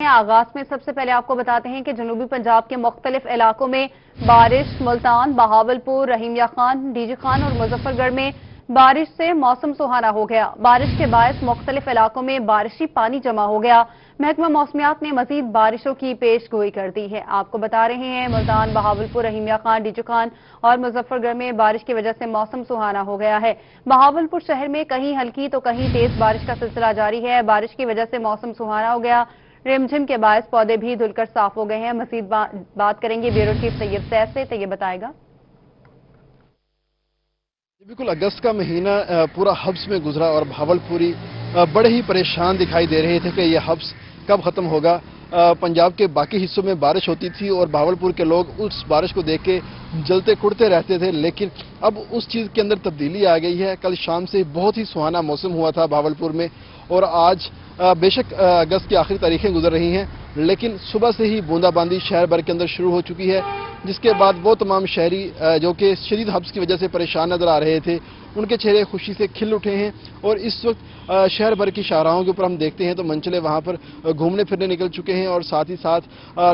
आगाज में सबसे पहले आपको बताते हैं कि जनूबी पंजाब के मुख्तलिफ इलाकों में बारिश। मुल्तान, बहावलपुर, रहीमिया खान, डीजी खान और मुजफ्फरगढ़ में बारिश से मौसम सुहाना हो गया। बारिश के बायस मुख्तलिफ इलाकों में बारिशी पानी जमा हो गया। महकमा मौसमियात ने मजीद बारिशों की पेश गोई कर दी है। आपको बता रहे हैं मुल्तान, बहावलपुर, रहीमिया खान, डीजी खान और मुजफ्फरगढ़ में बारिश की वजह से मौसम सुहाना हो गया है। बहावलपुर शहर में कहीं हल्की तो कहीं तेज बारिश का सिलसिला जारी है। बारिश की वजह से मौसम सुहाना हो गया। रिमझिम के बायस पौधे भी धुलकर साफ हो गए हैं। मजीद बात करेंगे ब्यूरो चीफ तैयब सैफ से। तैयब बताएगा। बिल्कुल, अगस्त का महीना पूरा हब्स में गुजरा और भावलपुरी बड़े ही परेशान दिखाई दे रहे थे कि यह हब्स कब खत्म होगा। पंजाब के बाकी हिस्सों में बारिश होती थी और भावलपुर के लोग उस बारिश को देख के जलते कुड़ते रहते थे, लेकिन अब उस चीज़ के अंदर तब्दीली आ गई है। कल शाम से बहुत ही सुहाना मौसम हुआ था भावलपुर में और आज बेशक अगस्त की आखिरी तारीखें गुजर रही हैं, लेकिन सुबह से ही बूंदाबांदी शहर भर के अंदर शुरू हो चुकी है, जिसके बाद वो तमाम शहरी जो कि शदीद हब्स की वजह से परेशान नजर आ रहे थे, उनके चेहरे खुशी से खिल उठे हैं। और इस वक्त शहर भर की शाहराहों के ऊपर हम देखते हैं तो मनचले वहाँ पर घूमने फिरने निकल चुके हैं और साथ ही साथ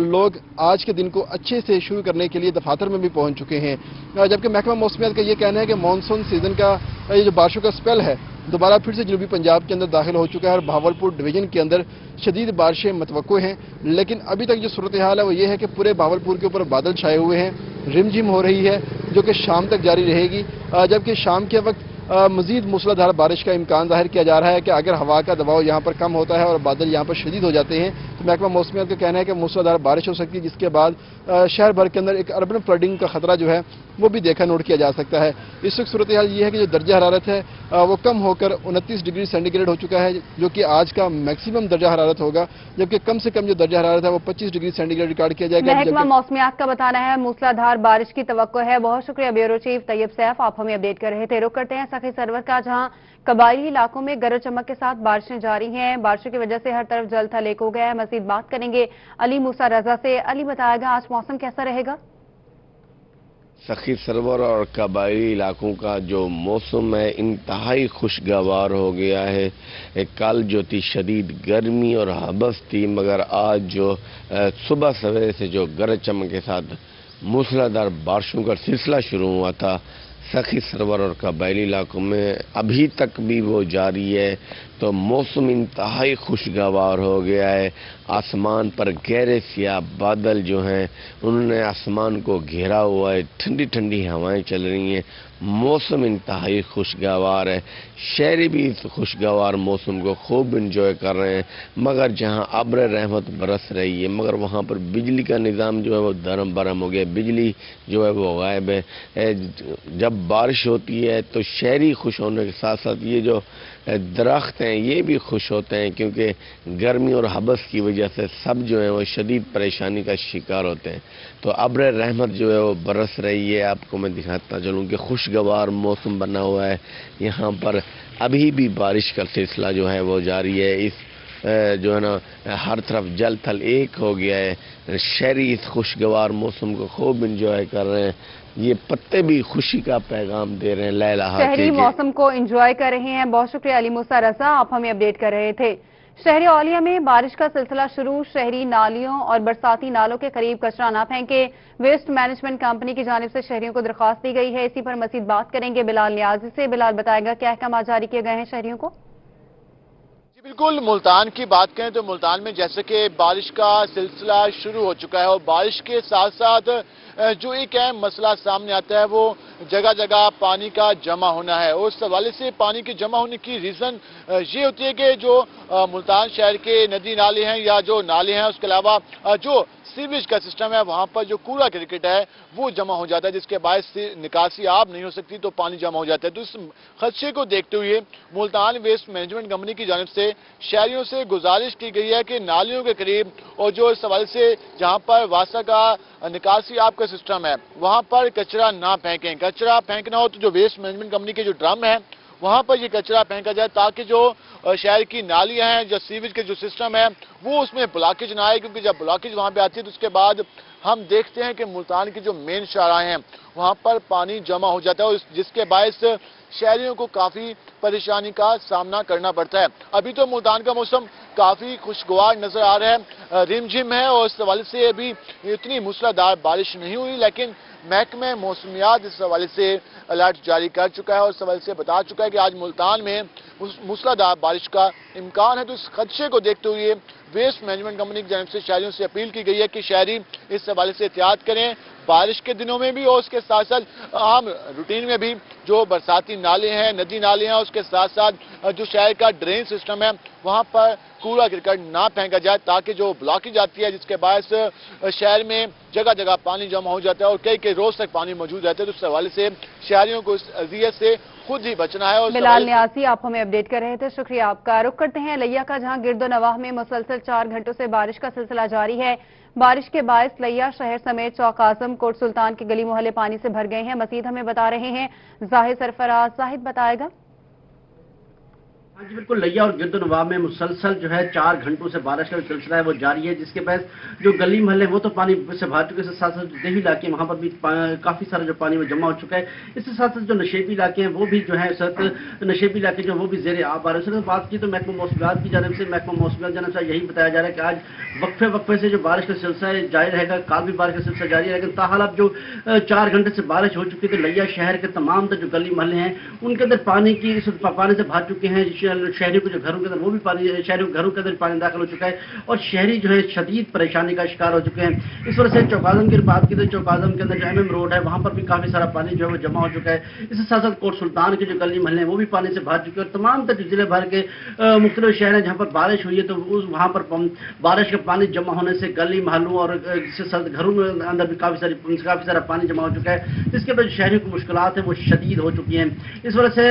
लोग आज के दिन को अच्छे से शुरू करने के लिए दफातर में भी पहुँच चुके हैं। जबकि महकमा मौसमियात का ये कहना है कि मानसून सीजन का ये जो बारिशों का स्पेल है दोबारा फिर से जनूबी पंजाब के अंदर दाखिल हो चुका है और भावलपुर डिवीजन के अंदर शदीद बारिशें मतवक्को हैं। लेकिन अभी तक जो सूरत हाल है वो ये है कि पूरे भावलपुर के ऊपर बादल छाए हुए हैं, रिमझिम हो रही है जो कि शाम तक जारी रहेगी। जबकि शाम के वक्त मजीद मूसलाधार बारिश का इम्कान जाहिर किया जा रहा है कि अगर हवा का दबाव यहाँ पर कम होता है और बादल यहाँ पर शदीद हो जाते हैं तो महकमा मौसमियात का कहना है कि मूसलाधार बारिश हो सकती है, जिसके बाद शहर भर के अंदर एक अर्बन फ्लडिंग का खतरा जो है वो भी देखा नोट किया जा सकता है। इस वक्त सूरत हाल ये है कि जो दर्जा हरारत है वो कम होकर 29 डिग्री सेंटीग्रेड हो चुका है, जो कि आज का मैक्सिमम दर्जा हरारत होगा, जबकि कम से कम जो दर्जा हरारत है वो 25 डिग्री सेंटीग्रेड रिकॉर्ड किया जाएगा। महकमा मौसमियात का बताना है मूसलाधार बारिश की तवक्को है। बहुत शुक्रिया ब्यूरो चीफ तैयब सैफ, आप हमें अपडेट कर रहे थे। रुक करते हैं सखी सरवर का, जहां कबायली इलाकों में गरज चमक के साथ बारिशें जारी हैं। बारिशों की वजह से हर तरफ जल थल एक हो गया है। मजीद बात करेंगे अली मूसा रजा से। अली बताएगा आज मौसम कैसा रहेगा? सखी सरवर और कबायली इलाकों का जो मौसम है इंतहाई खुशगवार हो गया है। कल जो थी शदीद गर्मी और हबस थी, मगर आज जो सुबह सवेरे से जो गरज चमक के साथ मूसलाधार बारिशों का सिलसिला शुरू हुआ था सखी सरवर और कबायली इलाकों में अभी तक भी वो जारी है, तो मौसम इंतहाई खुशगवार हो गया है। आसमान पर गहरे सियाह बादल जो हैं उन्होंने आसमान को घेरा हुआ है, ठंडी ठंडी हवाएं चल रही हैं, मौसम इंतहाई खुशगवार है। शहरी भी इस खुशगवार मौसम को खूब इंजॉय कर रहे हैं, मगर जहां अब्र रहमत बरस रही है मगर वहां पर बिजली का निज़ाम जो है वो दरम बरम हो गया, बिजली जो है वो गायब है। जब बारिश होती है तो शहरी खुश होने के साथ साथ ये जो दरख्त हैं ये भी खुश होते हैं, क्योंकि गर्मी और हबस की वजह से सब जो है वो शदीद परेशानी का शिकार होते हैं। तो अब्र रहमत जो है वो बरस रही है। आपको मैं दिखाता चलूँ कि खुशगवार मौसम बना हुआ है। यहाँ पर अभी भी बारिश का सिलसिला जो है वो जारी है। इस जो है ना हर तरफ जल थल एक हो गया है। शहरी इस खुशगवार मौसम को खूब इंजॉय कर रहे हैं। ये पत्ते भी खुशी का पैगाम दे रहे हैं। लहलहा शहरी मौसम को एंजॉय कर रहे हैं। बहुत शुक्रिया अली मूसा रजा, आप हमें अपडेट कर रहे थे। शहरी औलिया में बारिश का सिलसिला शुरू। शहरी नालियों और बरसाती नालों के करीब कचरा न फेंके, वेस्ट मैनेजमेंट कंपनी की जानिब से शहरियों को दरख्वास्त दी गई है। इसी पर मजीद बात करेंगे बिलाल नियाजी से। बिलाल बताएगा क्या अहकाम जारी किए गए हैं शहरियों को? बिल्कुल, मुल्तान की बात करें तो मुल्तान में जैसे कि बारिश का सिलसिला शुरू हो चुका है और बारिश के साथ साथ जो एक अहम मसला सामने आता है वो जगह जगह पानी का जमा होना है। और उस हवाले से पानी के जमा होने की रीज़न ये होती है कि जो मुल्तान शहर के नदी नाले हैं या जो नाले हैं, उसके अलावा जो सीवेज का सिस्टम है वहाँ पर जो कूड़ा क्रिकेट है वो जमा हो जाता है, जिसके बायस से निकासी आप नहीं हो सकती तो पानी जमा हो जाता है। तो इस खदशे को देखते हुए मुल्तान वेस्ट मैनेजमेंट कंपनी की जानिब से शहरियों से गुजारिश की गई है कि नालियों के करीब और जो इस हवाले से जहाँ पर वासा का निकासी आपका सिस्टम है वहाँ पर कचरा ना फेंकें। कचरा फेंकना हो तो जो वेस्ट मैनेजमेंट कंपनी के जो ड्रम है वहाँ पर ये कचरा फेंका जाए, ताकि जो شہر کی نالیاں ہیں، جو سیویج کے جو سسٹم ہے وہ اس میں بلاکیج نہ آئے، کیونکہ جب بلاکیج وہاں پہ آتی ہے تو اس کے بعد ہم دیکھتے ہیں کہ ملتان کی جو مین شاہراہیں ہیں وہاں پر پانی جمع ہو جاتا ہے، جس کے باعث شہریوں کو کافی پریشانی کا سامنا کرنا پڑتا ہے۔ ابھی تو ملتان کا موسم کافی خوشگوار نظر آ رہا ہے، رم جھم ہے، اور اس حوالے سے ابھی اتنی موسلادھار بارش نہیں ہوئی، لیکن محکمہ موسمیات اس حوالے سے الرٹ جاری کر چکا ہے اور اس حوالے سے بتا چکا ہے کہ آج ملتان میں موسلادھار بارش کا امکان ہے۔ تو اس خدشے کو دیکھتے ہوئے ویسٹ مینجمنٹ کمپنی کی جانب سے شہریوں سے اپیل کی گئی ہے کہ شہری اس حوالے سے احتیاط کریں، بارش کے دنوں میں بھی اور اس کے ساتھ ساتھ عام روٹین میں بھی جو برساتی نالے ہیں، ندی نالے ہیں، اس کے ساتھ ساتھ جو شہر کا ڈرین سسٹم ہے وہاں پر کوڑا کرکٹ نہ پھینکا جائے، تاکہ جو بلاکیج آتی ہے جس کے باعث شہر میں جگہ جگہ پانی جمع ہو جاتا ہے اور کئی روز تک پانی موجود رہتا ہے۔ تو اس حوالے سے شہریوں کو اس اذیت سے خود ہی بچنا ہے۔ اور بلال نیازی آپ ہمیں اپڈیٹ کر رہے تھے، شکریہ آپ کا۔ رخ کرتے ہیں لیا کا، جہاں گرد و نواح میں مسلسل 4 گھنٹوں سے بارش کا سلسلہ جاری ہے۔ بارش کے باعث لیا شہر سمیت چوک اعظم، کوٹ سلطان کے گلی محلے پانی سے بھر گئے ہیں۔ مزید ہمیں بتا رہے ہیں زاہد سرفراز۔ زاہد بتائے گا۔ ہاں جی بالکل، لیا اور گرد و نواح میں مسلسل جو ہے 4 گھنٹوں سے بارش کا سلسلہ ہے وہ جاری ہے، جس کے باعث جو گلی محلے وہ تو پانی سے بھر چکے، اس کے ساتھ ساتھ دیہی علاقے وہاں پر بھی کافی سارا جو پانی میں جمع ہو چکا ہے۔ اس کے ساتھ ساتھ جو نشیبی علاقے ہیں وہ بھی جو ہے نشیبی علاقے جو وہ بھی زیر آب آ رہے ہیں۔ بات کی تو محکمہ موسمیات کی جانب سے جانب سے یہی بتایا جا رہا ہے کہ آج وقفے سے جو بارش کا سلسلہ جاری رہے گا، کل بھی بارش کا سلسلہ جاری ہے، لیکن تاحال اب جو 4 گھنٹے سے بارش ہو چکی ہے تو لیا شہر کے تمام جو گلی محلے ہیں ان کے اندر پانی سے بھر چکے ہیں۔ شہری کو جو گھروں کے اندر وہ بھی پانی، شہریوں کے گھروں کے اندر پانی داخل ہو چکا ہے اور شہری جو ہے شدید پریشانی کا شکار ہو چکے ہیں۔ اس وجہ سے چوک اعظم کی بات کی تو چوک اعظم کے اندر جو ایم روڈ ہے وہاں پر بھی کافی سارا پانی جو ہے وہ جمع ہو چکا ہے۔ اس کے ساتھ ساتھ کوٹ سلطان کے جو گلی محلے ہیں وہ بھی پانی سے بھر چکے ہیں اور تمام تر ضلع بھر کے مختلف شہر ہیں جہاں پر بارش ہوئی ہے تو وہاں پر بارش کا پانی جمع ہونے سے گلی محلوں اور گھروں میں اندر بھی کافی سارا پانی جمع ہو چکا ہے، جس کے بعد شہریوں کی مشکلات ہیں وہ شدید ہو چکی ہیں۔ اس وجہ سے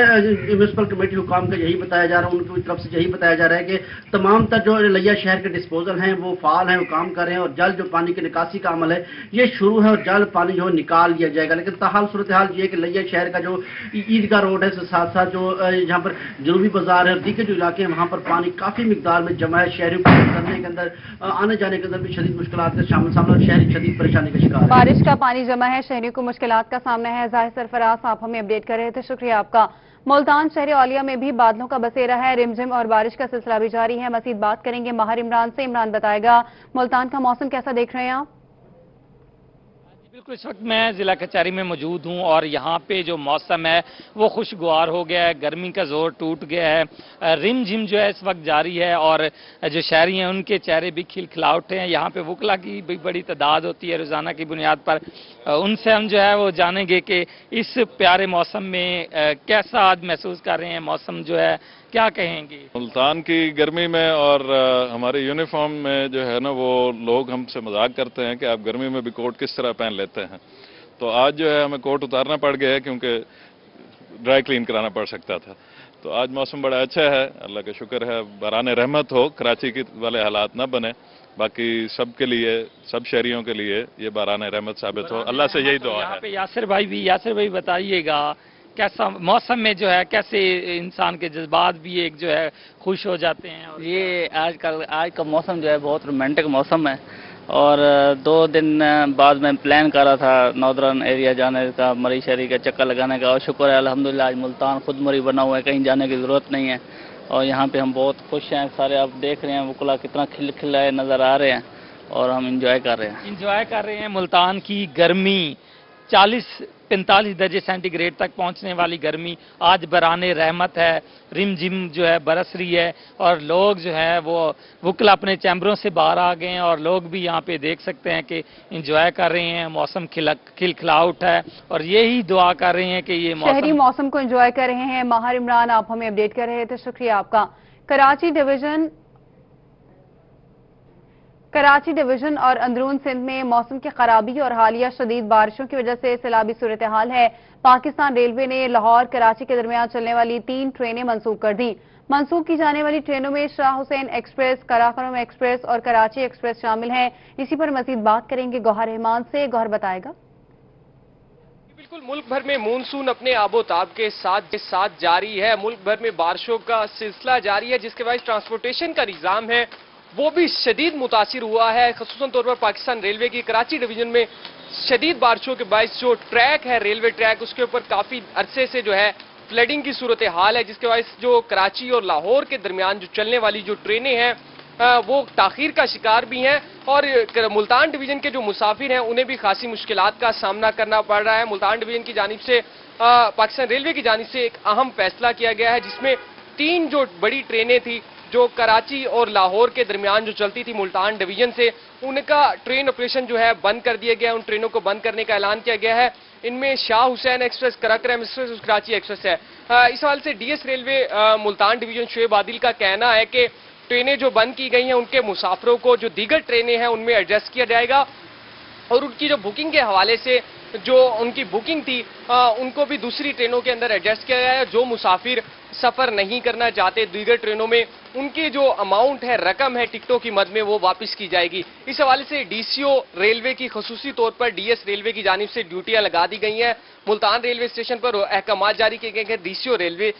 میونسپل کمیٹی حکام کا یہی بتایا جا رہا ہے، ان کی طرف سے یہی بتایا جا رہا ہے کہ تمام تر جو لیا شہر کے ڈسپوزل ہیں وہ فعال ہیں، وہ کام کر رہے ہیں اور جلد جو پانی کی نکاسی کا عمل ہے یہ شروع ہے اور جلد پانی جو نکال لیا جائے گا۔ لیکن تاحال صورتحال یہ ہے کہ لیا شہر کا جو عیدگاہ روڈ ہے اس کے ساتھ ساتھ جو جہاں پر جنوبی بازار ہے اور دیگر جو علاقے ہیں وہاں پر پانی کافی مقدار میں جمع ہے، شہریوں کو کرنے کے اندر آنے جانے کے اندر بھی شدید مشکلات کا سامنا، شہری شدید پریشانی کا شکار ہے۔ بارش کا پانی جمع ہے، شہریوں کو مشکلات کا سامنا ہے۔ زاہد سرفراز آپ ہمیں اپڈیٹ کر رہے تھے، شکریہ آپ کا۔ ملتان شہر اولیہ میں بھی بادلوں کا بسیرا ہے، رمجھم اور بارش کا سلسلہ بھی جاری ہے۔ مزید بات کریں گے ماہر عمران سے۔ عمران بتائے گا ملتان کا موسم کیسا دیکھ رہے ہیں آپ؟ بالکل، اس وقت میں ضلع کچہری میں موجود ہوں اور یہاں پہ جو موسم ہے وہ خوشگوار ہو گیا ہے، گرمی کا زور ٹوٹ گیا ہے، رم جھم جو ہے اس وقت جاری ہے اور جو شہری ہیں ان کے چہرے بھی کھلکھلاہٹ ہیں۔ یہاں پہ وکلا کی بھی بڑی تعداد ہوتی ہے روزانہ کی بنیاد پر، ان سے ہم جو ہے وہ جانیں گے کہ اس پیارے موسم میں کیسا آج محسوس کر رہے ہیں، موسم جو ہے کیا کہیں گے؟ ملتان کی گرمی میں اور ہمارے یونیفارم میں جو ہے نا وہ لوگ ہم سے مذاق کرتے ہیں کہ آپ گرمی میں بھی کوٹ کس طرح پہن لیتے ہیں، تو آج جو ہے ہمیں کوٹ اتارنا پڑ گیا ہے کیونکہ ڈرائی کلین کرانا پڑ سکتا تھا۔ تو آج موسم بڑا اچھا ہے، اللہ کا شکر ہے، باران رحمت ہو، کراچی کے والے حالات نہ بنے، باقی سب کے لیے، سب شہریوں کے لیے یہ باران رحمت ثابت ہو، اللہ سے یہی دعا ہے۔ یہاں پہ یاسر بھائی بتائیے گا کیسا موسم میں جو ہے کیسے انسان کے جذبات بھی ایک جو ہے خوش ہو جاتے ہیں؟ یہ آج کا موسم جو ہے بہت رومانٹک موسم ہے اور 2 دن بعد میں پلان کر رہا تھا ناردرن ایریا جانے کا، مری شہری کا چکر لگانے کا، اور شکر ہے الحمدللہ آج ملتان خود مری بنا ہوا ہے، کہیں جانے کی ضرورت نہیں ہے اور یہاں پہ ہم بہت خوش ہیں۔ سارے آپ دیکھ رہے ہیں وکلا کتنا کھلائے نظر آ رہے ہیں اور ہم انجوائے کر رہے ہیں۔ ملتان کی گرمی 40-45 درجے سینٹی گریڈ تک پہنچنے والی گرمی آج بران رحمت ہے، رم جھم جو ہے برس رہی ہے اور لوگ جو ہے وہ وکلا اپنے چیمبروں سے باہر آ گئے ہیں اور لوگ بھی یہاں پہ دیکھ سکتے ہیں کہ انجوائے کر رہے ہیں، موسم کھلکھلاہٹ ہے اور یہی دعا کر رہے ہیں کہ یہ شہری موسم کو انجوائے کر رہے ہیں۔ ماہر عمران آپ ہمیں اپڈیٹ کر رہے تھے، شکریہ آپ کا۔ کراچی ڈویژن اور اندرون سندھ میں موسم کی خرابی اور حالیہ شدید بارشوں کی وجہ سے سیلابی صورتحال ہے۔ پاکستان ریلوے نے لاہور کراچی کے درمیان چلنے والی 3 ٹرینیں منسوخ کر دی۔ منسوخ کی جانے والی ٹرینوں میں شاہ حسین ایکسپریس، قراقرم ایکسپریس اور کراچی ایکسپریس شامل ہیں۔ اسی پر مزید بات کریں گے گوہر رحمان سے۔ گوہر بتائے گا۔ बिल्कुल मुल्क भर में मानसून अपने आबोताब के साथ जारी है। मुल्क भर में बारिशों का सिलसिला जारी है, जिसके बाद ट्रांसपोर्टेशन का निज़ाम है वो भी शदीद मुतासिर हुआ है। ख़ुसूसन तौर पर पाकिस्तान रेलवे की कराची डिवीजन में शदीद बारिशों के बायस जो ट्रैक है, रेलवे ट्रैक, उसके ऊपर काफ़ी अरसे से जो है फ्लडिंग की सूरत हाल है, जिसके बायस जो कराची और लाहौर के दरमियान जो चलने वाली जो ट्रेनें हैं वो ताखीर का शिकार भी हैं और मुल्तान डिवीजन के जो मुसाफिर हैं उन्हें भी खासी मुश्किलात का सामना करना पड़ रहा है। मुल्तान डिवीजन की जानिब से पाकिस्तान रेलवे की जानिब से एक अहम फैसला किया गया है, जिसमें 3 जो बड़ी ट्रेनें थी जो कराची और लाहौर के दरमियान जो चलती थी मुल्तान डिवीजन से, उनका ट्रेन ऑपरेशन जो है बंद कर दिया गया है। उन ट्रेनों को बंद करने का ऐलान किया गया है। इनमें Shah Hussain express, Karakoram express, Karachi express है। इस हाल से DS railway Multan division Shoaib Adil का कहना है कि ट्रेनें जो बंद की गई हैं उनके मुसाफिरों को जो दीगर ट्रेनें हैं उनमें एडजस्ट किया जाएगा और उनकी जो बुकिंग के हवाले से जो उनकी बुकिंग थी उनको भी दूसरी ट्रेनों के अंदर एडजस्ट किया गया है। जो मुसाफिर सफ़र नहीं करना चाहते दीगर ट्रेनों में, उनकी जो अमाउंट है, रकम है टिकटों की मद में, वो वापस की जाएगी। इस हवाले से डीसीओ रेलवे की खसूसी तौर पर डीएस रेलवे की जानिब से ड्यूटियां लगा दी गई हैं। मुल्तान रेलवे स्टेशन पर अहकामात जारी किए गए हैं। DCO railway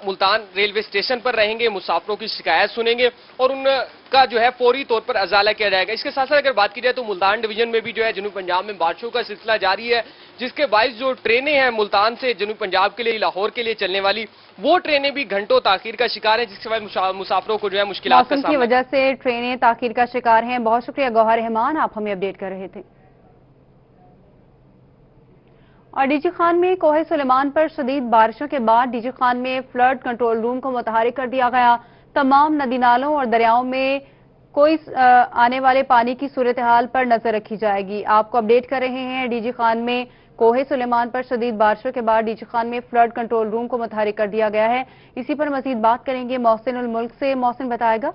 Multan railway station पर रहेंगे, मुसाफिरों की शिकायत सुनेंगे और उनका जो है फौरी तौर पर अजाला किया जाएगा। इसके साथ साथ अगर बात की जाए तो मुल्तान डिवीजन में भी जो है जनूबी पंजाब में बारिशों का सिलसिला जारी है, जिसके बायस जो ट्रेनें हैं मुल्तान से जनूबी पंजाब के लिए, लाहौर के लिए चलने वाली, वो ट्रेनें भी घंटों ताखीर का शिकार है, जिसके बाद मुसाफिरों को जो है मुश्किलात का सामना की वजह से ट्रेनें ताखीर का शिकार हैं। बहुत शुक्रिया गौहर रहमान, आप हमें अपडेट कर रहे थे। और डीजी खान में कोहे सुलेमान पर शदीद बारिशों के बाद डीजी खान में फ्लड कंट्रोल रूम को मुतहरिक कर दिया गया। तमाम नदी नालों और दरियाओं में कोई आने वाले पानी की सूरत हाल पर नजर रखी जाएगी। आपको अपडेट कर रहे हैं। डीजी खान में कोहे सुलेमान पर शदीद बारिशों के बाद डीजी खान में फ्लड कंट्रोल रूम को मुतहरिक कर दिया गया है। इसी पर मजीद बात करेंगे मोहसिन उल मुल्क से। मोहसिन बताएगा।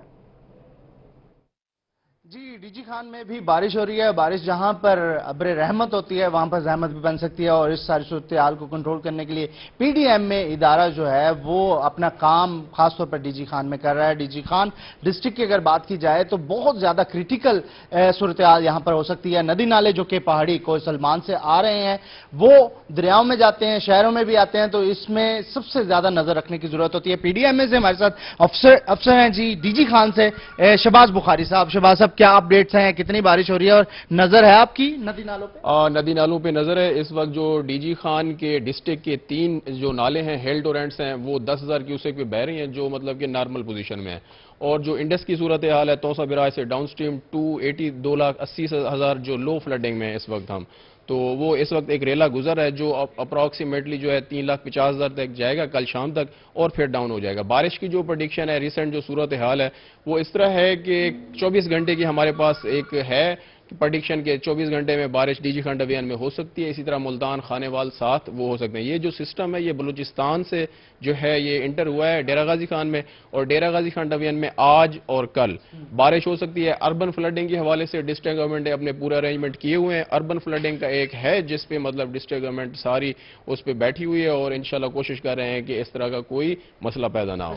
जी, डीजी खान में भी बारिश हो रही है। बारिश जहां पर अब्र रहमत होती है वहां पर जहमत भी बन सकती है और इस सारी सूरत हाल को कंट्रोल करने के लिए पीडीएम में इदारा जो है वो अपना काम खासतौर पर डीजी खान में कर रहा है। डीजी खान डिस्ट्रिक्ट की अगर बात की जाए तो बहुत ज्यादा क्रिटिकल सूरत हाल यहां पर हो सकती है। नदी नाले जो कि पहाड़ी कोहे सलमान से आ रहे हैं वो दरियाओं में जाते हैं, शहरों में भी आते हैं, तो इसमें सबसे ज्यादा नजर रखने की जरूरत होती है। पीडीएम में से हमारे साथ अफसर हैं जी डीजी खान से शहबाज बुखारी साहब। शहबाज साहब, क्या अपडेट्स हैं, कितनी बारिश हो रही है और नजर है आपकी नदी नालों पे? नदी नालों पे नजर है। इस वक्त जो डीजी खान के डिस्ट्रिक्ट के 3 जो नाले हैं, हेल टोरेंट्स हैं, वो 10,000 क्यूसेक पे बह रही हैं, जो मतलब कि नॉर्मल पोजीशन में है। और जो इंडस की सूरत हाल है, तौसा बिराज से डाउन स्ट्रीम 2,80,000 जो लो फ्लडिंग में है इस वक्त हम, तो वो इस वक्त एक रेला गुजर है जो अप्रॉक्सीमेटली जो है 3,50,000 तक जाएगा कल शाम तक और फिर डाउन हो जाएगा। बारिश की जो प्रेडिक्शन है, रिसेंट जो सूरत हाल है वो इस तरह है कि 24 घंटे की हमारे पास एक है प्रेडिक्शन के 24 घंटे में बारिश डीजी खान डिवीजन में हो सकती है। इसी तरह मुल्तान, खानेवाल साथ वो हो सकते हैं। ये जो सिस्टम है ये बलूचिस्तान से जो है ये इंटर हुआ है डेरा गाजी खान में, और डेरा गाजी खान डिवीजन में आज और कल बारिश हो सकती है। अर्बन फ्लडिंग के हवाले से डिस्ट्रिक्ट गवर्नमेंट ने अपने पूरे अरेंजमेंट किए हुए हैं। अर्बन फ्लडिंग का एक है जिस पे मतलब डिस्ट्रिक्ट गवर्नमेंट सारी उस पर बैठी हुई है और इंशाल्लाह कोशिश कर रहे हैं कि इस तरह का कोई मसला पैदा ना हो।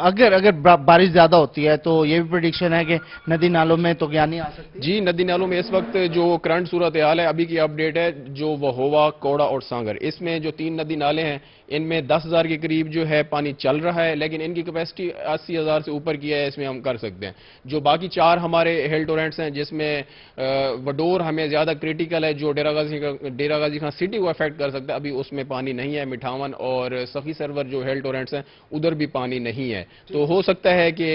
अगर बारिश ज्यादा होती है तो ये भी प्रेडिक्शन है कि नदी नालों में तो ज्ञानी आ सकती है। जी, नदी नालों में इस वक्त जो करंट सूरत हाल है, अभी की अपडेट है, जो वहोवा, कोड़ा और सांगर, इसमें जो 3 नदी नाले हैं इनमें 10,000 के करीब जो है पानी चल रहा है, लेकिन इनकी कैपेसिटी 80,000 से ऊपर की है, इसमें हम कर सकते हैं। जो बाकी 4 हमारे हेल टोरेंट्स हैं जिसमें वडोर हमें ज्यादा क्रिटिकल है, जो डेरा गाजी खान सिटी को अफेक्ट कर सकता है, अभी उसमें पानी नहीं है। मिठावन और सखी सरवर जो हेल टोरेंट्स हैं उधर भी पानी नहीं है, तो हो सकता है कि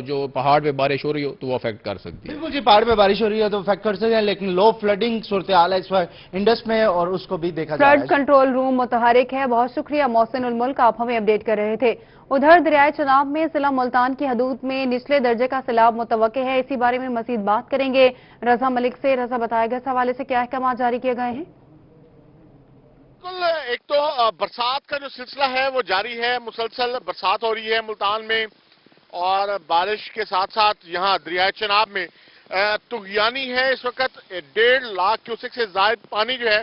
जो पहाड़ पे बारिश हो रही हो तो वो अफेक्ट कर सकती है। बिल्कुल जी, पहाड़ पे बारिश हो रही है तो अफेक्ट कर सकते हैं, लेकिन लो फ्लडिंग सूरत हाल है इस वक्त इंडस में और उसको भी देखा जा रहा है। फ्लड कंट्रोल रूम मुतहरिक है। बहुत शुक्रिया मोहसिन उल मुल्क, आप हमें अपडेट कर रहे थे। उधर दरियाए चनाब में जिला मुल्तान की हदूद में निचले दर्जे का सैलाब मुतवक्के है। इसी बारे में मजीद बात करेंगे रजा मलिक से। रजा बताएगा इस हवाले से क्या अहकाम जारी किए गए हैं? एक तो बरसात का जो सिलसिला है वो जारी है, मुसलसल बरसात हो रही है मुल्तान में और बारिश के साथ साथ यहाँ दरियाए चनाब में तुगयानी है। इस वक्त 1.5 लाख क्यूसेक से ज्यादा पानी जो है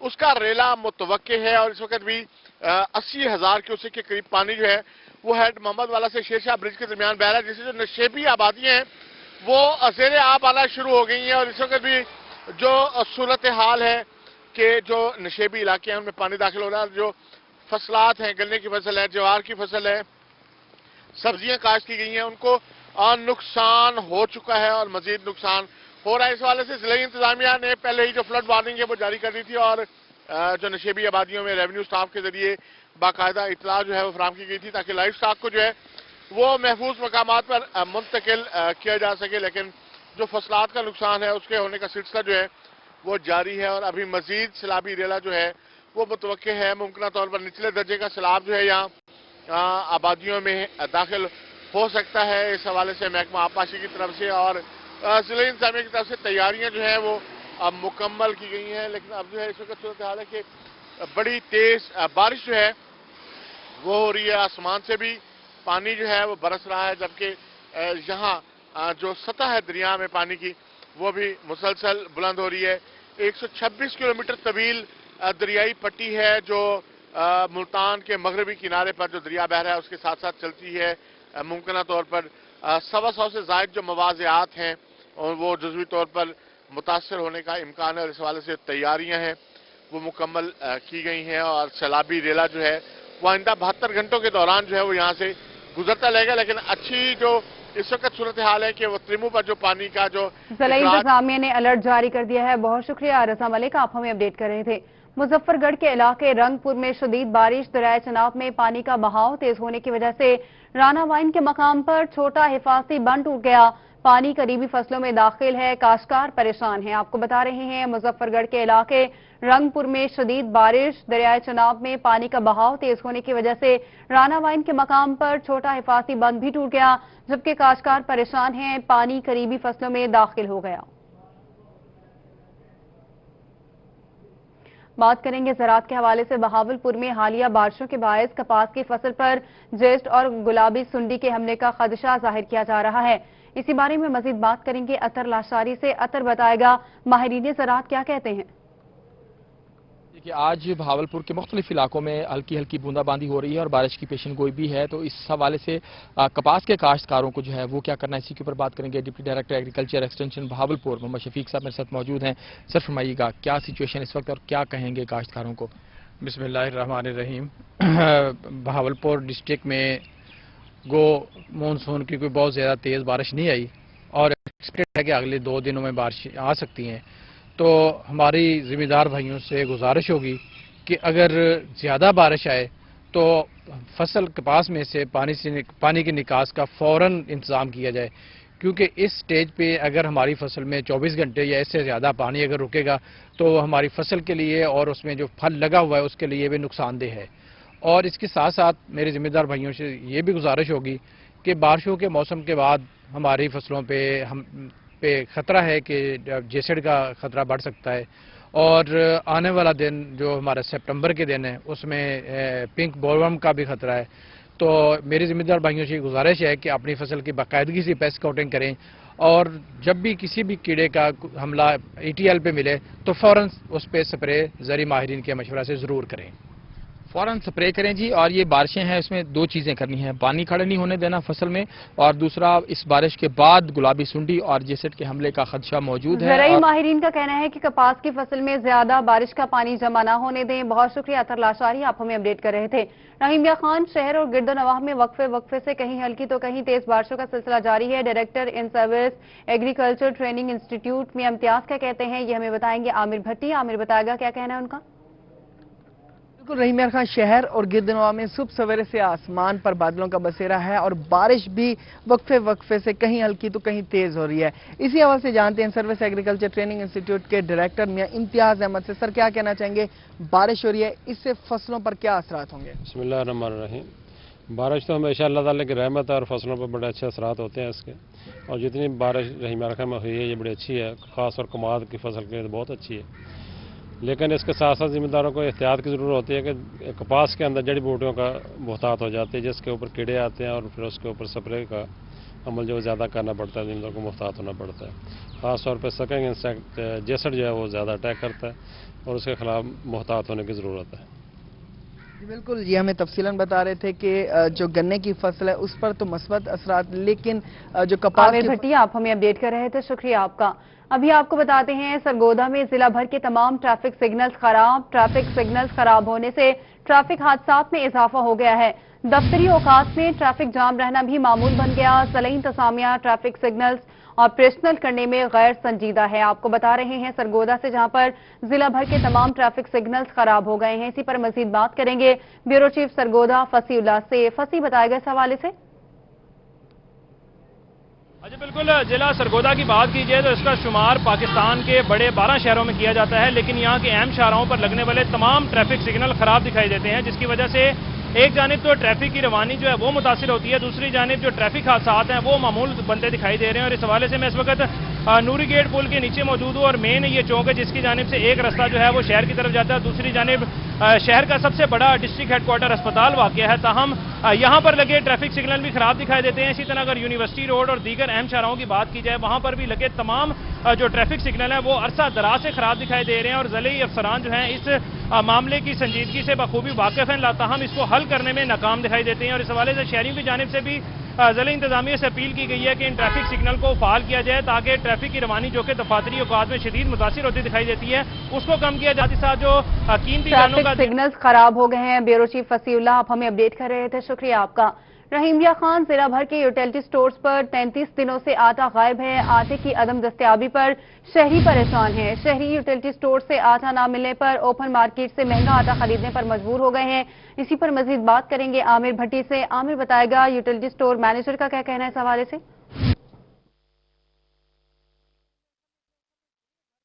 उसका रेला मुतवक्के है और इस वक्त भी 80,000 क्यूसेक के करीब पानी जो है वो हेड मोहम्मद वाला से शेरशाह ब्रिज के दरमियान बह रहा है, जिससे जो नशेबी आबादियां हैं वो असेरे आप आना शुरू हो गई हैं और इस वक्त भी जो सूरत हाल है کہ جو نشیبی علاقے ہیں ان میں پانی داخل ہو رہا ہے. جو فصلات ہیں, گنے کی فصل ہے, جوار کی فصل ہے, سبزیاں کاشت کی گئی ہیں, ان کو نقصان ہو چکا ہے اور مزید نقصان ہو رہا ہے. اس حوالے سے ضلعی انتظامیہ نے پہلے ہی جو فلڈ وارننگ ہے وہ جاری کر دی تھی اور جو نشیبی آبادیوں میں ریونیو سٹاف کے ذریعے باقاعدہ اطلاع جو ہے وہ فراہم کی گئی تھی تاکہ لائف سٹاک کو جو ہے وہ محفوظ مقامات پر منتقل کیا جا سکے. لیکن جو فصلات کا نقصان ہے اس کے ہونے کا سلسلہ جو ہے وہ جاری ہے اور ابھی مزید سیلابی ریلا جو ہے وہ متوقع ہے. ممکنہ طور پر نچلے درجے کا سیلاب جو ہے یہاں آبادیوں میں داخل ہو سکتا ہے. اس حوالے سے محکمہ آبپاشی کی طرف سے اور ضلعی انتظامیہ کی طرف سے تیاریاں جو ہیں وہ مکمل کی گئی ہیں. لیکن اب جو ہے اس وقت صورتحال ہے کہ بڑی تیز بارش جو ہے وہ ہو رہی ہے, آسمان سے بھی پانی جو ہے وہ برس رہا ہے, جبکہ یہاں جو سطح ہے دریا میں پانی کی وہ بھی مسلسل بلند ہو رہی ہے. 126 کلومیٹر طویل دریائی پٹی ہے جو ملتان کے مغربی کنارے پر جو دریا بہہ رہا ہے اس کے ساتھ ساتھ چلتی ہے. ممکنہ طور پر 125 سے زائد جو مواضعات ہیں اور وہ جزوی طور پر متاثر ہونے کا امکان ہے اور اس حوالے سے تیاریاں ہیں وہ مکمل کی گئی ہیں اور سیلابی ریلا جو ہے وہ آئندہ 72 گھنٹوں کے دوران جو ہے وہ یہاں سے گزرتا رہے گا. لیکن اچھی جو اس وقت صورتحال ہے کہ وہ تریمو پر جو پانی کا جو ضلعی انتظامیہ نے الرٹ جاری کر دیا ہے. بہت شکریہ رضا ملک, آپ ہمیں اپڈیٹ کر رہے تھے. مظفر گڑھ کے علاقے رنگ پور میں شدید بارش, دریائے چناب میں پانی کا بہاؤ تیز ہونے کی وجہ سے رانا وائن کے مقام پر چھوٹا حفاظتی بند ٹوٹ گیا. پانی قریبی فصلوں میں داخل ہے, کاشتکار پریشان ہیں. آپ کو بتا رہے ہیں مظفر گڑھ کے علاقے رنگ پور میں شدید بارش, دریائے چناب میں پانی کا بہاؤ تیز ہونے کی وجہ سے رانا وائن کے مقام پر چھوٹا حفاظتی بند بھی ٹوٹ گیا, جبکہ کاشتکار پریشان ہیں. پانی قریبی فصلوں میں داخل ہو گیا. بات کریں گے زراعت کے حوالے سے. بہاولپور میں حالیہ بارشوں کے باعث کپاس کی فصل پر جیسٹ اور گلابی سنڈی کے حملے کا خدشہ ظاہر کیا جا رہا ہے. اسی بارے میں مزید بات کریں گے اطہر لاشاری سے. اطہر بتائے گا ماہرین زراعت کیا کہتے ہیں. کہ آج بہاولپور کے مختلف علاقوں میں ہلکی ہلکی بوندا باندی ہو رہی ہے اور بارش کی پیشن گوئی بھی ہے, تو اس حوالے سے کپاس کے کاشتکاروں کو جو ہے وہ کیا کرنا ہے, اسی کے اوپر بات کریں گے. Deputy director agriculture extension Bahawalpur Muhammad Shafiq صاحب میرے ساتھ موجود ہیں. سر فرمائیے گا کیا سچویشن اس وقت اور کیا کہیں گے کاشتکاروں کو. بسم اللہ الرحمن الرحیم. بہاولپور ڈسٹرکٹ میں مونسون کی کوئی بہت زیادہ تیز بارش نہیں آئی اور ایکسپیکٹ ہے کہ اگلے 2 دنوں میں بارش آ سکتی ہیں. تو ہماری ذمہ دار بھائیوں سے گزارش ہوگی کہ اگر زیادہ بارش آئے تو فصل کپاس میں سے پانی کی نکاس کا فوراً انتظام کیا جائے, کیونکہ اس سٹیج پہ اگر ہماری فصل میں 24 گھنٹے یا اس سے زیادہ پانی اگر رکے گا تو ہماری فصل کے لیے اور اس میں جو پھل لگا ہوا ہے اس کے لیے بھی نقصان دہ ہے. اور اس کے ساتھ ساتھ میرے ذمہ دار بھائیوں سے یہ بھی گزارش ہوگی کہ بارشوں کے موسم کے بعد ہماری فصلوں پہ خطرہ ہے کہ جیسڈ کا خطرہ بڑھ سکتا ہے, اور آنے والا دن جو ہمارا سپٹمبر کے دن ہے اس میں پنک بولورم کا بھی خطرہ ہے. تو میری ذمہ دار بھائیوں سے گزارش ہے کہ اپنی فصل کی باقاعدگی سے پیسٹ کاؤٹنگ کریں اور جب بھی کسی بھی کیڑے کا حملہ ETL پہ ملے تو فوراً اس پہ سپرے زرعی ماہرین کے مشورہ سے ضرور کریں. فوراً سپرے کریں جی. اور یہ بارشیں ہیں اس میں 2 چیزیں کرنی ہیں, پانی کھڑا نہیں ہونے دینا فصل میں, اور دوسرا اس بارش کے بعد گلابی سنڈی اور جیسٹ کے حملے کا خدشہ موجود ہے. زرعی ماہرین کا کہنا ہے کہ کپاس کی فصل میں زیادہ بارش کا پانی جمع نہ ہونے دیں. بہت شکریہ اطہر لاشاری, آپ ہمیں اپڈیٹ کر رہے تھے. رحیمیہ خان, شہر اور گرد و نواح میں وقفے سے کہیں ہلکی تو کہیں تیز بارشوں کا سلسلہ جاری ہے. ڈائریکٹر ان سروس ایگریکلچر ٹریننگ انسٹیٹیوٹ میں امتیاز کیا کہتے ہیں یہ ہمیں بتائیں گے عامر بھٹی. عامر بتائے گا کیا کہنا ہے ان کا. رحیمیہ خان, شہر اور گرد نواح میں صبح سویرے سے آسمان پر بادلوں کا بسیرا ہے اور بارش بھی وقفے سے کہیں ہلکی تو کہیں تیز ہو رہی ہے. اسی حوالے سے جانتے ہیں سروس ایگریکلچر ٹریننگ انسٹیٹیوٹ کے ڈائریکٹر میاں امتیاز احمد سے. سر کیا کہنا چاہیں گے, بارش ہو رہی ہے اس سے فصلوں پر کیا اثرات ہوں گے. بسم اللہ الرحمن الرحیم. بارش تو ہمیشہ اللہ تعالیٰ کی رحمت ہے اور فصلوں پر بڑے اچھے اثرات ہوتے ہیں اس کے, اور جتنی بارش رحیمیہ خان میں ہوئی ہے یہ بڑی اچھی ہے, خاص طور کماد کی فصل کے لیے بہت اچھی ہے. لیکن اس کے ساتھ ساتھ ذمہ داروں کو احتیاط کی ضرورت ہوتی ہے کہ کپاس کے اندر جڑی بوٹیوں کا بہتات ہو جاتی ہے جس کے اوپر کیڑے آتے ہیں اور پھر اس کے اوپر سپرے کا عمل جو زیادہ کرنا پڑتا ہے, ذمہ داروں کو محتاط ہونا پڑتا ہے. خاص طور پہ سکنگ انسیکٹ جیسٹ جو ہے وہ زیادہ اٹیک کرتا ہے اور اس کے خلاف محتاط ہونے کی ضرورت ہے. बिल्कुल, ये हमें तफसीलन बता रहे थे कि जो गन्ने की फसल है उस पर तो मस्बत असरात, लेकिन जो कपास आमिर भट्टी आप हमें अपडेट कर रहे थे, शुक्रिया आपका। अभी आपको बताते हैं सरगोदा में जिला भर के तमाम ट्रैफिक सिग्नल्स खराब होने से ट्रैफिक हादसात में इजाफा हो गया है। दफ्तरी औकात में ट्रैफिक जाम रहना भी मामूल बन गया। ज़िला इंतजामिया ट्रैफिक सिग्नल्स ऑपरेशनल करने में गैर संजीदा है। आपको बता रहे हैं सरगोदा से, जहां पर जिला भर के तमाम ट्रैफिक सिग्नल्स खराब हो गए हैं। इसी पर मजीद बात करेंगे ब्यूरो चीफ सरगोदा फसीउल्लाह से। फसी, बताएगा इस हवाले से। जी बिल्कुल, जिला सरगोदा की बात कीजिए तो इसका शुमार पाकिस्तान के बड़े 12 शहरों में किया जाता है, लेकिन यहाँ के अहम शाहराहों पर लगने वाले तमाम ट्रैफिक सिग्नल खराब दिखाई देते हैं, जिसकी वजह से एक जानिब तो ट्रैफिक की रवानी जो है वो मुतासिर होती है, दूसरी जानिब जो ट्रैफिक हादसात हैं वो मामूल बनते दिखाई दे रहे हैं। और इस हवाले से मैं इस वक्त नूरी गेट पुल के नीचे मौजूद हूँ और मेन ये चौक है जिसकी जानिब से एक रास्ता जो है वो शहर की तरफ जाता है, दूसरी जानिब शहर का सबसे बड़ा डिस्ट्रिक्ट हेडक्वार्टर अस्पताल वाक़ है। ताहम यहाँ पर लगे ट्रैफिक सिग्नल भी खराब दिखाई देते हैं। इसी तरह अगर यूनिवर्सिटी रोड और दीगर अहम शाहराहों की बात की जाए, वहाँ पर भी लगे तमाम जो ट्रैफिक सिग्नल है वो अरसा दराज से खराब दिखाई दे रहे हैं और ज़िले अफसरान जो हैं इस मामले की संजीदगी से बखूबी वाकिफ हैं, ताहम इसको हल करने में नाकाम दिखाई देते हैं। और इस हवाले से शहरियों की जानिब से भी ज़िला इंतजामिया से अपील की गई है कि इन ट्रैफिक सिग्नल को फाल किया जाए ताकि ट्रैफिक की रवानी जो कि दफातरी औकात में शदीद मुतासिर होती दिखाई देती है उसको कम किया जाए। साथ जो कीमती जानों का सिग्नल्स खराब हो गए हैं। ब्यूरो चीफ फसीउल्लाह आप हमें अपडेट कर रहे थे, शुक्रिया आपका। रहीमिया खान, जिला भर के यूटिलिटी स्टोर्स पर 33 दिनों से आटा गायब है। आटे की अदम दस्तयाबी पर शहरी परेशान हैं। शहरी यूटिलिटी स्टोर से आटा न मिलने पर ओपन मार्केट से महंगा आटा खरीदने पर मजबूर हो गए हैं। इसी पर मजीद बात करेंगे आमिर भट्टी से। आमिर, बताएगा यूटिलिटी स्टोर मैनेजर का क्या कहना है इस हवाले से।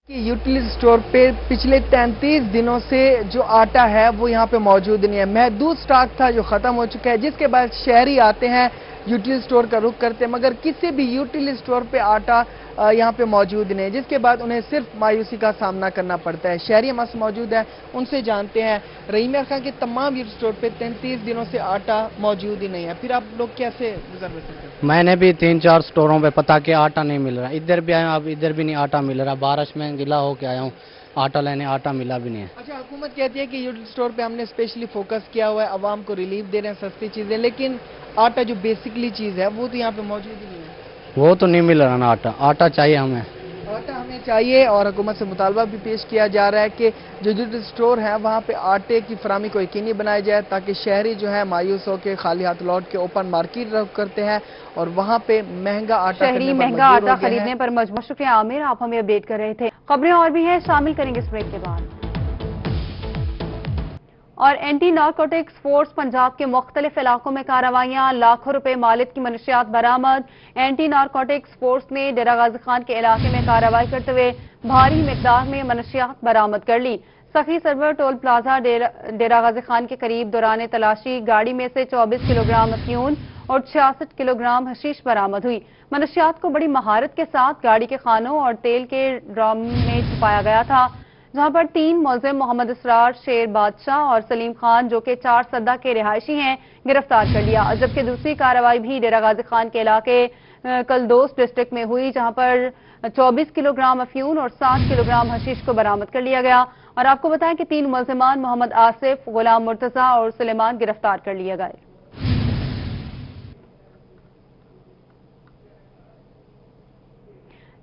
कि यूटिलिटी स्टोर पे पिछले 33 दिनों से जो आटा है वो यहाँ पे मौजूद नहीं है। महदूद स्टॉक था जो खत्म हो चुका है, जिसके बाद शहरी आते हैं यूटिलिटी स्टोर का रुख करते हैं, मगर किसी भी यूटिलिटी स्टोर पे आटा यहाँ पे मौजूद नहीं है, जिसके बाद उन्हें सिर्फ मायूसी का सामना करना पड़ता है। शहरी हमारे से मौजूद है, उनसे जानते हैं। रहीमिया खान के तमाम यूटिलिटी स्टोर पे 33 दिनों से आटा मौजूद ही नहीं है, फिर आप लोग कैसे गुजर बसर करते हैं? मैंने भी 3-4 स्टोरों पे पता किया, आटा नहीं मिल रहा। इधर भी आया, अब इधर भी नहीं आटा मिल रहा। बारिश में गिला होके आया हूँ, आटा लेने, आटा मिला भी नहीं है। अच्छा, हुकूमत कहती है कि यूटिलिटी स्टोर पे हमने स्पेशली फोकस किया हुआ है, अवाम को रिलीफ दे रहे हैं, सस्ती चीजें, लेकिन आटा जो बेसिकली चीज है वो तो यहाँ पे मौजूद ही नहीं है। वो तो नहीं मिल रहा ना आटा। आटा चाहिए हमें, आटा हमें चाहिए। और हुकूमत से मुतालबा भी पेश किया जा रहा है कि जो यूटिलिटी स्टोर है वहाँ पे आटे की फरामी को यकीनी बनाया जाए, ताकि शहरी जो है मायूस होकर खाली हाथ लौट के ओपन मार्केट रुख करते हैं और वहाँ पे महंगा आटा खरीदने पर मजबूर। शुक्रिया आमिर, आप हमें अपडेट कर रहे थे। खबरें और भी हैं, शामिल करेंगे इस ब्रेक के बाद। और एंटी नारकोटिक्स फोर्स पंजाब के मुख्तलिफ इलाकों में कार्रवाइयां, लाखों रुपए मालिक की मनशियात बरामद। एंटी नारकोटिक्स फोर्स ने डेरा गाजी खान के इलाके में कार्रवाई करते हुए भारी मिकदार में मनशियात बरामद कर ली। सखी सरवर टोल प्लाजा डेरा गाजी खान के करीब दौरान तलाशी गाड़ी में से 24 किलोग्राम अफ्यून और 66 किलोग्राम हशीश बरामद हुई। मनशियात को बड़ी महारत के साथ गाड़ी के खानों और तेल के ड्रम में छुपाया गया था, जहां पर 3 मुलजिम मोहम्मद इसरार, शेर बादशाह और सलीम खान जो कि 4 सद्दा के रिहायशी हैं गिरफ्तार कर लिया। जबकि दूसरी कार्रवाई भी डेरा गाजी खान के इलाके कलदोस डिस्ट्रिक्ट में हुई, जहां पर 24 किलोग्राम अफ्यून और 7 किलोग्राम हशीश को बरामद कर लिया गया। और आपको बताएं कि 3 मुलजिमान मोहम्मद आसिफ, गुलाम मुर्तजा और सुलेमान गिरफ्तार कर लिए गए।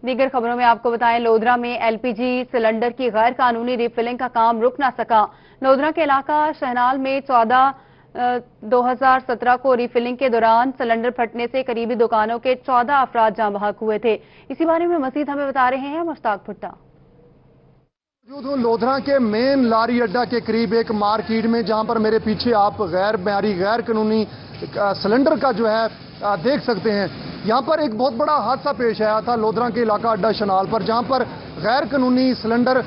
दीगर खबरों में आपको बताएं, लोधरा में एलपीजी सिलेंडर की गैर कानूनी रिफिलिंग का काम रुक ना सका। लोधरा के इलाका शहनाल में 14/2017 को रिफिलिंग के दौरान सिलेंडर फटने से करीबी दुकानों के 14 अफराद जाँ बहक हुए थे। इसी बारे में मजीद हमें बता रहे हैं मुश्ताक भुट्टा। मौजूद हूँ लोधरा के मेन लारी अड्डा के करीब एक मार्केट में, जहां पर मेरे पीछे आप गैर कानूनी सिलेंडर का जो है देख सकते हैं। यहाँ पर एक बहुत बड़ा हादसा पेश आया था लोधरा के इलाका अड्डा शनाल पर, जहाँ पर गैर कानूनी सिलेंडर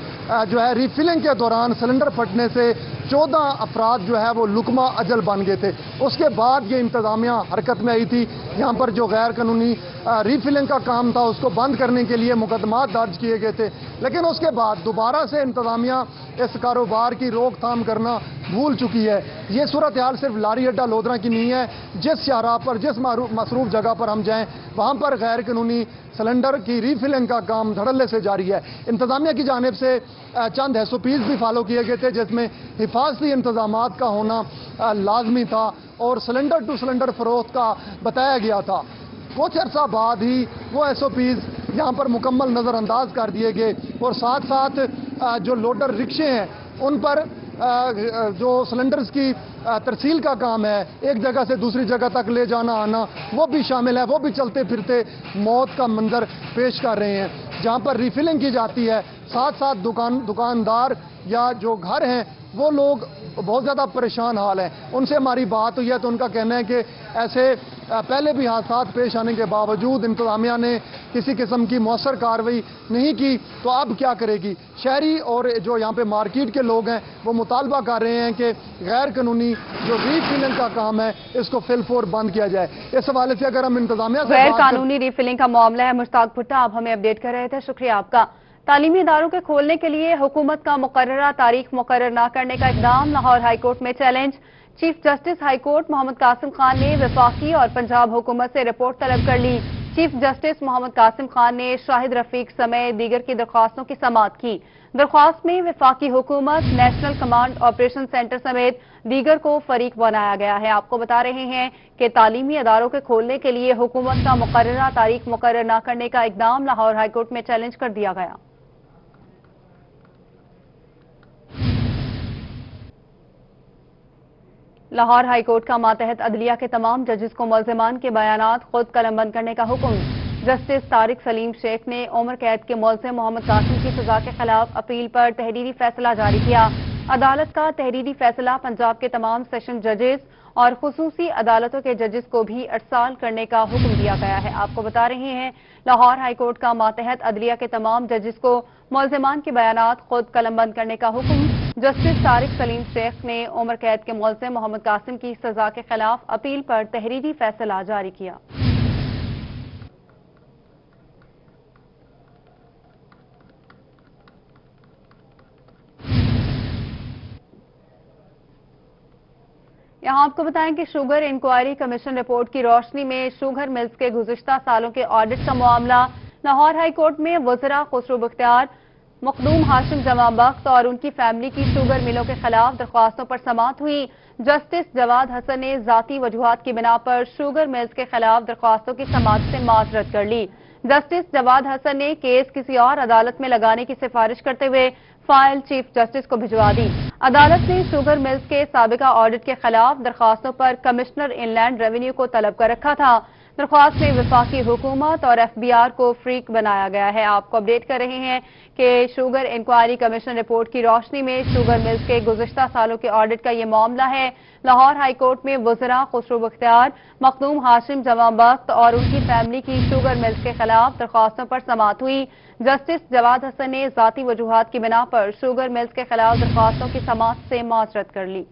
जो है रिफिलिंग के दौरान सिलेंडर फटने से 14 अफराद जो है वो लुकमा अजल बन गए थे। اس کے بعد یہ انتظامیہ حرکت میں آئی تھی. یہاں پر جو غیر قانونی ریفلنگ کا کام تھا اس کو بند کرنے کے لیے مقدمات درج کیے گئے تھے, لیکن اس کے بعد دوبارہ سے انتظامیہ اس کاروبار کی روک تھام کرنا بھول چکی ہے. یہ صورتحال صرف لاری اڈا لودھرا کی نہیں ہے. جس شاہراہ پر, جس مصروف جگہ پر ہم جائیں, وہاں پر غیر قانونی سلنڈر کی ریفلنگ کا کام دھڑلے سے جاری ہے. انتظامیہ کی جانب سے چند SOPs بھی فالو کیے گئے تھے جس میں حفاظتی انتظامات کا ہونا لازمی تھا اور سلنڈر ٹو سلنڈر فروخت کا بتایا گیا تھا. کچھ عرصہ بعد ہی وہ SOPs یہاں پر مکمل نظر انداز کر دیے گئے اور ساتھ ساتھ جو لوڈر رکشے ہیں ان پر جو سلنڈرز کی ترسیل کا کام ہے, ایک جگہ سے دوسری جگہ تک لے جانا آنا, وہ بھی شامل ہے. وہ بھی چلتے پھرتے موت کا منظر پیش کر رہے ہیں. جہاں پر ریفلنگ کی جاتی ہے ساتھ ساتھ دکاندار یا جو گھر ہیں وہ لوگ بہت زیادہ پریشان حال ہیں. ان سے ہماری بات ہوئی ہے تو ان کا کہنا ہے کہ ایسے پہلے بھی حادثات پیش آنے کے باوجود انتظامیہ نے کسی قسم کی مؤثر کارروائی نہیں کی, تو اب کیا کرے گی. شہری اور جو یہاں پہ مارکیٹ کے لوگ ہیں وہ مطالبہ کر رہے ہیں کہ غیر قانونی جو ریفلنگ کا کام ہے اس کو فی الفور بند کیا جائے. اس حوالے سے اگر ہم انتظامیہ سے غیر قانونی ریفلنگ کا معاملہ ہے. مشتاق بھٹا آپ ہمیں اپڈیٹ کر رہے تھے, شکریہ آپ کا. تعلیمی اداروں کے کھولنے کے لیے حکومت کا مقررہ تاریخ مقرر نہ کرنے کا اقدام, لاہور ہائی کورٹ میں challenge. Chief justice high court Muhammad Qasim Khan نے وفاقی اور پنجاب حکومت سے رپورٹ طلب کر لی. چیف جسٹس محمد قاسم خان نے شاہد رفیق سمیت دیگر کی درخواستوں کی سماعت کی. درخواست میں وفاقی حکومت, نیشنل کمانڈ آپریشن سینٹر سمیت دیگر کو فریق بنایا گیا ہے. آپ کو بتا رہے ہیں کہ تعلیمی اداروں کے کھولنے کے لیے حکومت کا مقررہ تاریخ مقرر نہ کرنے کا اقدام لاہور ہائی کورٹ میں چیلنج کر دیا گیا. لاہور ہائی کورٹ کا ماتحت عدلیہ کے تمام ججز کو ملزمان کے بیانات خود قلم بند کرنے کا حکم. جسٹس طارق سلیم شیخ نے عمر قید کے ملزم محمد قاسم کی سزا کے خلاف اپیل پر تحریری فیصلہ جاری کیا. عدالت کا تحریری فیصلہ پنجاب کے تمام سیشن ججز اور خصوصی عدالتوں کے ججز کو بھی ارسال کرنے کا حکم دیا گیا ہے. آپ کو بتا رہے ہیں لاہور ہائی کورٹ کا ماتحت عدلیہ کے تمام ججز کو ملزمان کے بیانات خود قلم بند کرنے کا حکم. جسٹس طارق سلیم شیخ نے عمر قید کے ملزم محمد قاسم کی سزا کے خلاف اپیل پر تحریری فیصلہ جاری کیا. یہاں آپ کو بتائیں کہ شوگر انکوائری کمیشن رپورٹ کی روشنی میں شوگر ملز کے گزشتہ سالوں کے آڈٹ کا معاملہ لاہور ہائی کورٹ میں وزراء خسرو بختیار, مخدوم ہاشم جمع بخت اور ان کی فیملی کی شوگر ملوں کے خلاف درخواستوں پر سماعت ہوئی. جسٹس جواد حسن نے ذاتی وجوہات کی بنا پر شوگر ملز کے خلاف درخواستوں کی سماعت سے معذرت کر لی. جسٹس جواد حسن نے کیس کسی اور عدالت میں لگانے کی سفارش کرتے ہوئے فائل چیف جسٹس کو بھجوا دی. عدالت نے شوگر ملز کے سابقہ آڈٹ کے خلاف درخواستوں پر کمشنر ان لینڈ ریونیو کو طلب کر رکھا تھا. درخواست میں وفاقی حکومت اور FBR کو فریق بنایا گیا ہے. آپ کو اپڈیٹ کر رہے ہیں کہ شوگر انکوائری کمیشن رپورٹ کی روشنی میں شوگر ملز کے گزشتہ سالوں کے آڈٹ کا یہ معاملہ ہے. لاہور ہائی کورٹ میں وزراء خسرو بختیار, مخدوم ہاشم جمع بخت اور ان کی فیملی کی شوگر ملز کے خلاف درخواستوں پر سماعت ہوئی. جسٹس جواد حسن نے ذاتی وجوہات کی بنا پر شوگر ملز کے خلاف درخواستوں کی سماعت سے معذرت کر لی.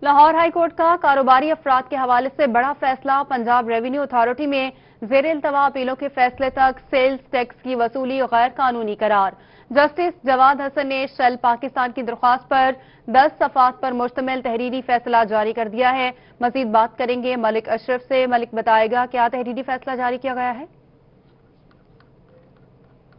لاہور ہائی کورٹ کا کاروباری افراد کے حوالے سے بڑا فیصلہ. پنجاب ریونیو اتھارٹی میں زیر التوا اپیلوں کے فیصلے تک سیلز ٹیکس کی وصولی غیر قانونی قرار. جسٹس جواد حسن نے شیل پاکستان کی درخواست پر 10 صفحات پر مشتمل تحریری فیصلہ جاری کر دیا ہے. مزید بات کریں گے ملک اشرف سے. ملک بتائے گا کیا تحریری فیصلہ جاری کیا گیا ہے.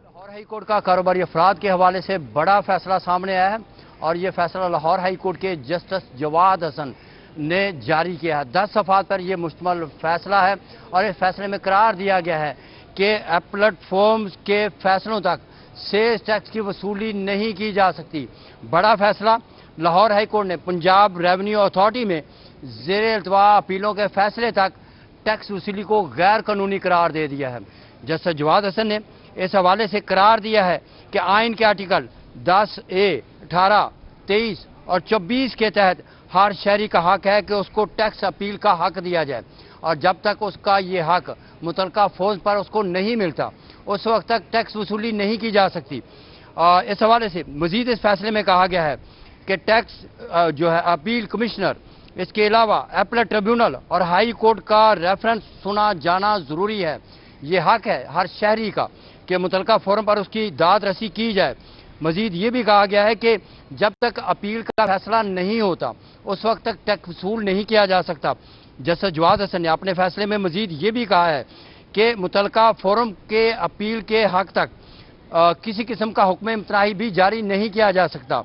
لاہور ہائی کورٹ کا کاروباری افراد کے حوالے سے بڑا فیصلہ سامنے آیا ہے اور یہ فیصلہ لاہور ہائی کورٹ کے جسٹس جواد حسن نے جاری کیا ہے. 10 صفحات پر یہ مشتمل فیصلہ ہے اور اس فیصلے میں قرار دیا گیا ہے کہ پلیٹ فارمز کے فیصلوں تک سیلز ٹیکس کی وصولی نہیں کی جا سکتی. بڑا فیصلہ. لاہور ہائی کورٹ نے پنجاب ریونیو اتھارٹی میں زیر التوا اپیلوں کے فیصلے تک ٹیکس وصولی کو غیر قانونی قرار دے دیا ہے. جسٹس جواد حسن نے اس حوالے سے قرار دیا ہے کہ آئین کے آرٹیکل 10A, 18, 23 اور 24 کے تحت ہر شہری کا حق ہے کہ اس کو ٹیکس اپیل کا حق دیا جائے और जब तक उसका ये हक मुतलका फौज पर उसको नहीं मिलता उस वक्त तक टैक्स वसूली नहीं की जा सकती। इस हवाले से मजीद इस फैसले में कहा गया है कि टैक्स जो है अपील कमिश्नर, इसके अलावा अपीलेट ट्रिब्यूनल और हाई कोर्ट का रेफरेंस सुना जाना ज़रूरी है। ये हक है हर शहरी का कि मुतलका फोरम पर उसकी दाद रसी की जाए। मजीद ये भी कहा गया है कि जब तक अपील का फैसला नहीं होता उस वक्त तक टैक्स वसूल नहीं किया जा सकता। जस्टिस जवाद हसन ने अपने फैसले में मजीद ये भी कहा है कि मुतलका फोरम के अपील के हक तक किसी किस्म का हुक्म इम्तनाही भी जारी नहीं किया जा सकता।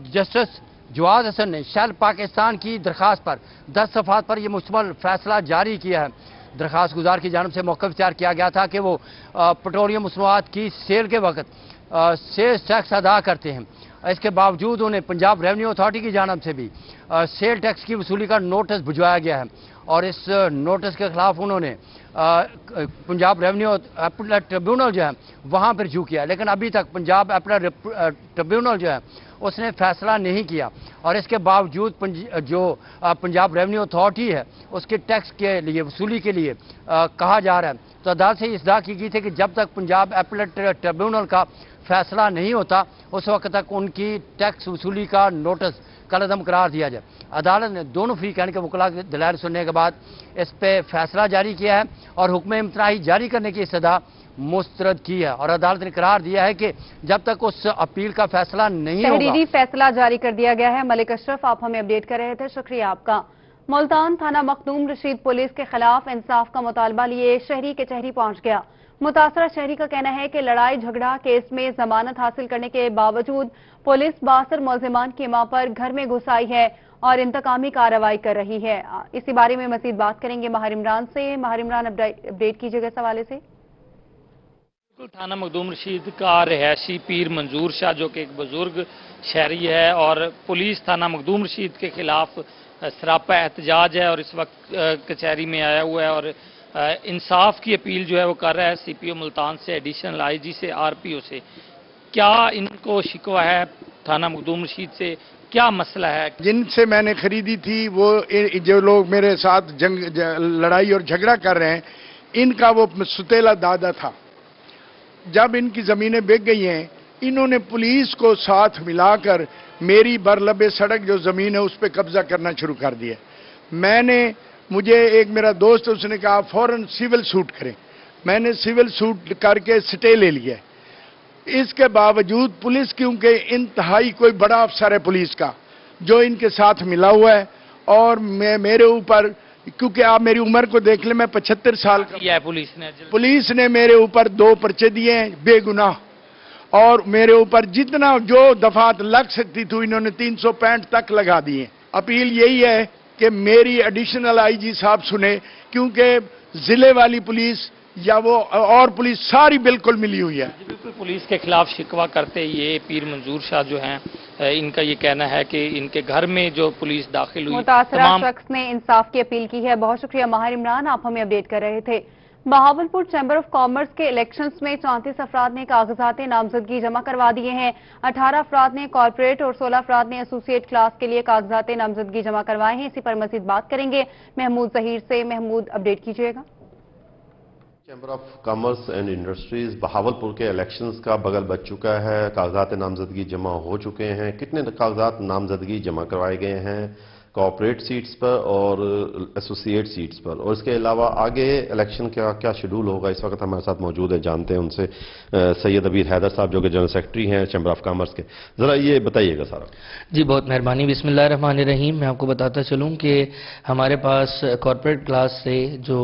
जस्टिस जवाद हसन ने शेल पाकिस्तान की दरख्वास्त पर 10 सफ़हात पर यह मुश्तमिल फैसला जारी किया है। दरख्वास्त गुजार की जानब से मौक़िफ़ इख्तियार किया गया था कि वो पेट्रोलियम मसनूआत की सेल के वक्त सेल्स टैक्स अदा करते हैं। इसके बावजूद उन्हें पंजाब रेवेन्यू अथॉरिटी की जानब से भी सेल टैक्स की वसूली का नोटिस भिजवाया गया है और इस नोटिस के खिलाफ उन्होंने पंजाब रेवेन्यू अपीलेट ट्रिब्यूनल जो है वहाँ पर रुजू किया, लेकिन अभी तक पंजाब अपीलेट ट्रिब्यूनल जो है उसने फैसला नहीं किया और इसके बावजूद जो पंजाब रेवेन्यू अथॉरिटी है उसके टैक्स के लिए वसूली के लिए कहा जा रहा है। तो अदालत से इस्तदा की गई थी कि जब तक पंजाब अपीलेट ट्रिब्यूनल का फैसला नहीं होता उस वक्त तक उनकी टैक्स वसूली का नोटिस कलअदम करार दिया जाए। अदालत ने दोनों फरीकैन के वकला की दलाइल सुनने के बाद इस पे फैसला जारी किया है और हुक्म इम्तनाही जारी करने की इस्तदा मुस्तरद की है और अदालत ने करार दिया है कि जब तक उस अपील का फैसला नहीं होगा। तहरीरी फैसला जारी कर दिया गया है। मलिक अशरफ, आप हमें अपडेट कर रहे थे, शुक्रिया आपका। मुल्तान थाना मखदूम रशीद पुलिस के खिलाफ इंसाफ का मुतालबा लिए शहरी कचहरी पहुंच गया। मुतासरा शहरी का कहना है कि लड़ाई झगड़ा केस में जमानत हासिल करने के बावजूद पुलिस 62 मुलजिमान की मां पर घर में घुस आई है और इंतकामी कार्रवाई कर रही है। इसी बारे में मजीद बात करेंगे माहिर इमरान से। माहिर इमरान, अपडेट कीजिएगा इस हवाले से। थाना मखदूम रशीद का रिहायशी पीर मंजूर शाह जो कि एक बुजुर्ग शहरी है और पुलिस थाना मखदूम रशीद के खिलाफ सरापा एहतजाज है और इस वक्त कचहरी में आया हुआ है और इंसाफ की अपील जो है वो कर रहा है सीपीओ मुल्तान से, एडिशनल आईजी से, आरपीओ से। क्या इनको शिकवा है थाना मखदूम रशीद से, क्या मसला है? जिनसे मैंने खरीदी थी वो जो लोग मेरे साथ लड़ाई और झगड़ा कर रहे हैं, इनका वो सुतेला दादा था। जब इनकी जमीनें बिक गई हैं, इन्होंने पुलिस को साथ मिलाकर मेरी बरलबे सड़क जो जमीन है उस पर कब्जा करना शुरू कर दिया। मुझे एक मेरा दोस्त उसने कहा फौरन सिविल सूट करें। मैंने सिविल सूट करके स्टे ले लिया। इसके बावजूद पुलिस, क्योंकि इंतहाई कोई बड़ा अफसर है पुलिस का जो इनके साथ मिला हुआ है और मेरे ऊपर, क्योंकि आप मेरी उम्र को देख लें, मैं 75 साल का है। पुलिस ने मेरे ऊपर 2 पर्चे दिए हैं बेगुनाह और मेरे ऊपर जितना जो दफात लग सकती थी इन्होंने 365 तक लगा दिए। अपील यही है कि मेरी एडिशनल आईजी साहब सुने, क्योंकि जिले वाली पुलिस या वो और पुलिस सारी बिल्कुल मिली हुई है। बिल्कुल पुलिस के खिलाफ शिकवा करते ये पीर मंजूर शाह जो हैं, इनका ये कहना है कि इनके घर में जो पुलिस दाखिल हुई, मुतासरा शख्स ने इंसाफ की अपील की है। बहुत शुक्रिया माहिर इमरान, आप हमें अपडेट कर रहे थे। बहावलपुर चैम्बर ऑफ कॉमर्स के इलेक्शंस में 34 अफराद ने कागजात नामजदगी जमा करवा दिए हैं। 18 अफराद ने कॉर्पोरेट और 16 अफराद ने एसोसिएट क्लास के लिए कागजात नामजदगी जमा करवाए हैं। इसी पर मजीद बात करेंगे महमूद जहीर से। महमूद, अपडेट कीजिएगा। Chamber of commerce and industries Bahawalpur के इलेक्शंस का बगल बच चुका है। कागजात नामजदगी जमा हो चुके हैं। कितने कागजात नामजदगी जमा करवाए गए हैं कॉर्पोरेट सीट्स पर और एसोसिएट सीट्स पर, और इसके अलावा आगे इलेक्शन का क्या शेड्यूल होगा? इस वक्त हमारे साथ मौजूद है, जानते हैं उनसे, सैयद अबीर हैदर साहब जो कि जनरल सेक्रेटरी हैं चैम्बर ऑफ कॉमर्स के। ज़रा ये बताइएगा सारा। जी बहुत मेहरबानी। बिस्मिल्लाहिर्रहमानिर्रहीम। मैं आपको बताता चलूँ कि हमारे पास कॉर्पोरेट क्लास से जो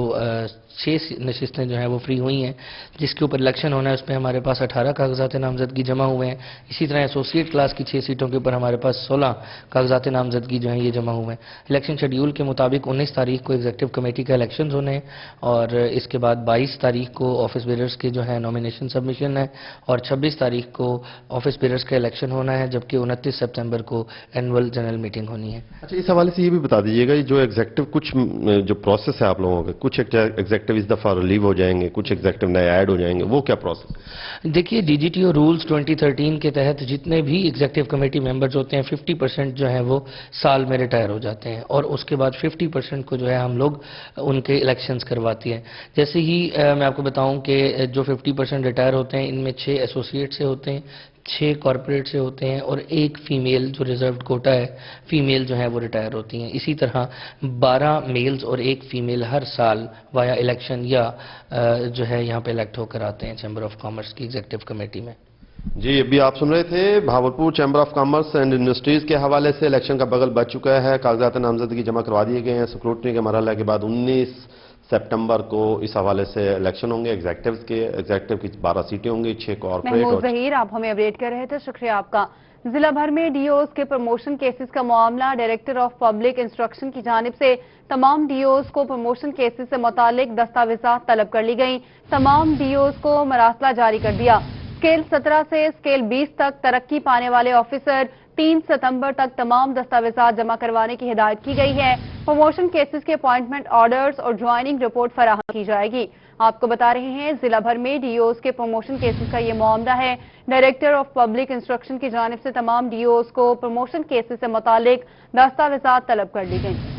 6 नशिस्तें जो हैं वो फ्री हुई हैं, जिसके ऊपर इलेक्शन होना है। उस पर हमारे पास 18 कागजात नामजदगी जमा हुए हैं। इसी तरह एसोसिएट क्लास की 6 सीटों के ऊपर हमारे पास 16 कागजात नामजदगी जो हैं ये जमा हुए हैं। इलेक्शन शेड्यूल के मुताबिक 19 तारीख को एग्जीक्यूटिव कमेटी का इलेक्शन होने हैं और इसके बाद 22 तारीख को ऑफिस बेरर्स के जो है नॉमिनेशन सबमिशन है और 26 तारीख को ऑफिस बेरर्स का इलेक्शन होना है, जबकि 29 सितंबर को एनुअल जनरल मीटिंग होनी है। अच्छा, इस हवाले से ये भी बता दीजिएगा, जो एग्जीक्यूटिव कुछ जो प्रोसेस है आप लोगों का, कुछ एग्जीक्टिव एग्जेक्टिव इस दफ़ा रिलीव हो जाएंगे, कुछ एग्जेक्टिव नए ऐड हो जाएंगे, वो क्या प्रोसेस? देखिए, डीजीटीओ रूल्स 2013 के तहत जितने भी एग्जीक्यूटिव कमेटी मेंबर्स होते हैं 50% जो है वो साल में रिटायर हो जाते हैं और उसके बाद 50% को जो है हम लोग उनके इलेक्शंस करवाती हैं। जैसे ही मैं आपको बताऊं कि जो 50% रिटायर होते हैं इनमें 6 एसोसिएट से होते हैं, 6 कॉर्पोरेट से होते हैं और 1 फीमेल जो रिजर्व्ड कोटा है फीमेल जो है वो रिटायर होती हैं। इसी तरह 12 मेल्स और 1 फीमेल हर साल वाया इलेक्शन या जो है यहाँ पे इलेक्ट होकर आते हैं चैम्बर ऑफ कॉमर्स की एग्जीक्यूटिव कमेटी में। जी, अभी आप सुन रहे थे Bahawalpur chamber of commerce and industries के हवाले से इलेक्शन का बगल बच चुका है, कागजात नामजदगी जमा करवा दिए गए हैं। स्क्रूटनी के मरहले के बाद 19 सितंबर को इस हवाले से इलेक्शन होंगे। एग्जेक्टिव की 12 सीटें होंगी, 6 कॉर्पोरेट और ज़हीर, आप हमें अपडेट कर रहे थे, शुक्रिया आपका। जिला भर में डीओज के प्रमोशन केसेस का मामला, डायरेक्टर ऑफ पब्लिक इंस्ट्रक्शन की जानिब से तमाम डीओज को प्रमोशन केसेस से मुतालिक दस्तावेजात तलब कर ली गई। तमाम डीओज को मरासला जारी कर दिया। स्केल 17 से स्केल 20 तक तरक्की पाने वाले ऑफिसर 3 सितंबर तक तमाम दस्तावेजात जमा करवाने की हिदायत की गई है। प्रमोशन केसेस के अपॉइंटमेंट ऑर्डर्स और ज्वाइनिंग रिपोर्ट फराहम की जाएगी। आपको बता रहे हैं, जिला भर में डीओज के प्रमोशन केसेस का ये मामला है। डायरेक्टर ऑफ पब्लिक इंस्ट्रक्शन की जानिब से तमाम डीओज को प्रमोशन केसेस से मुतालिक दस्तावेजात तलब कर ली गई।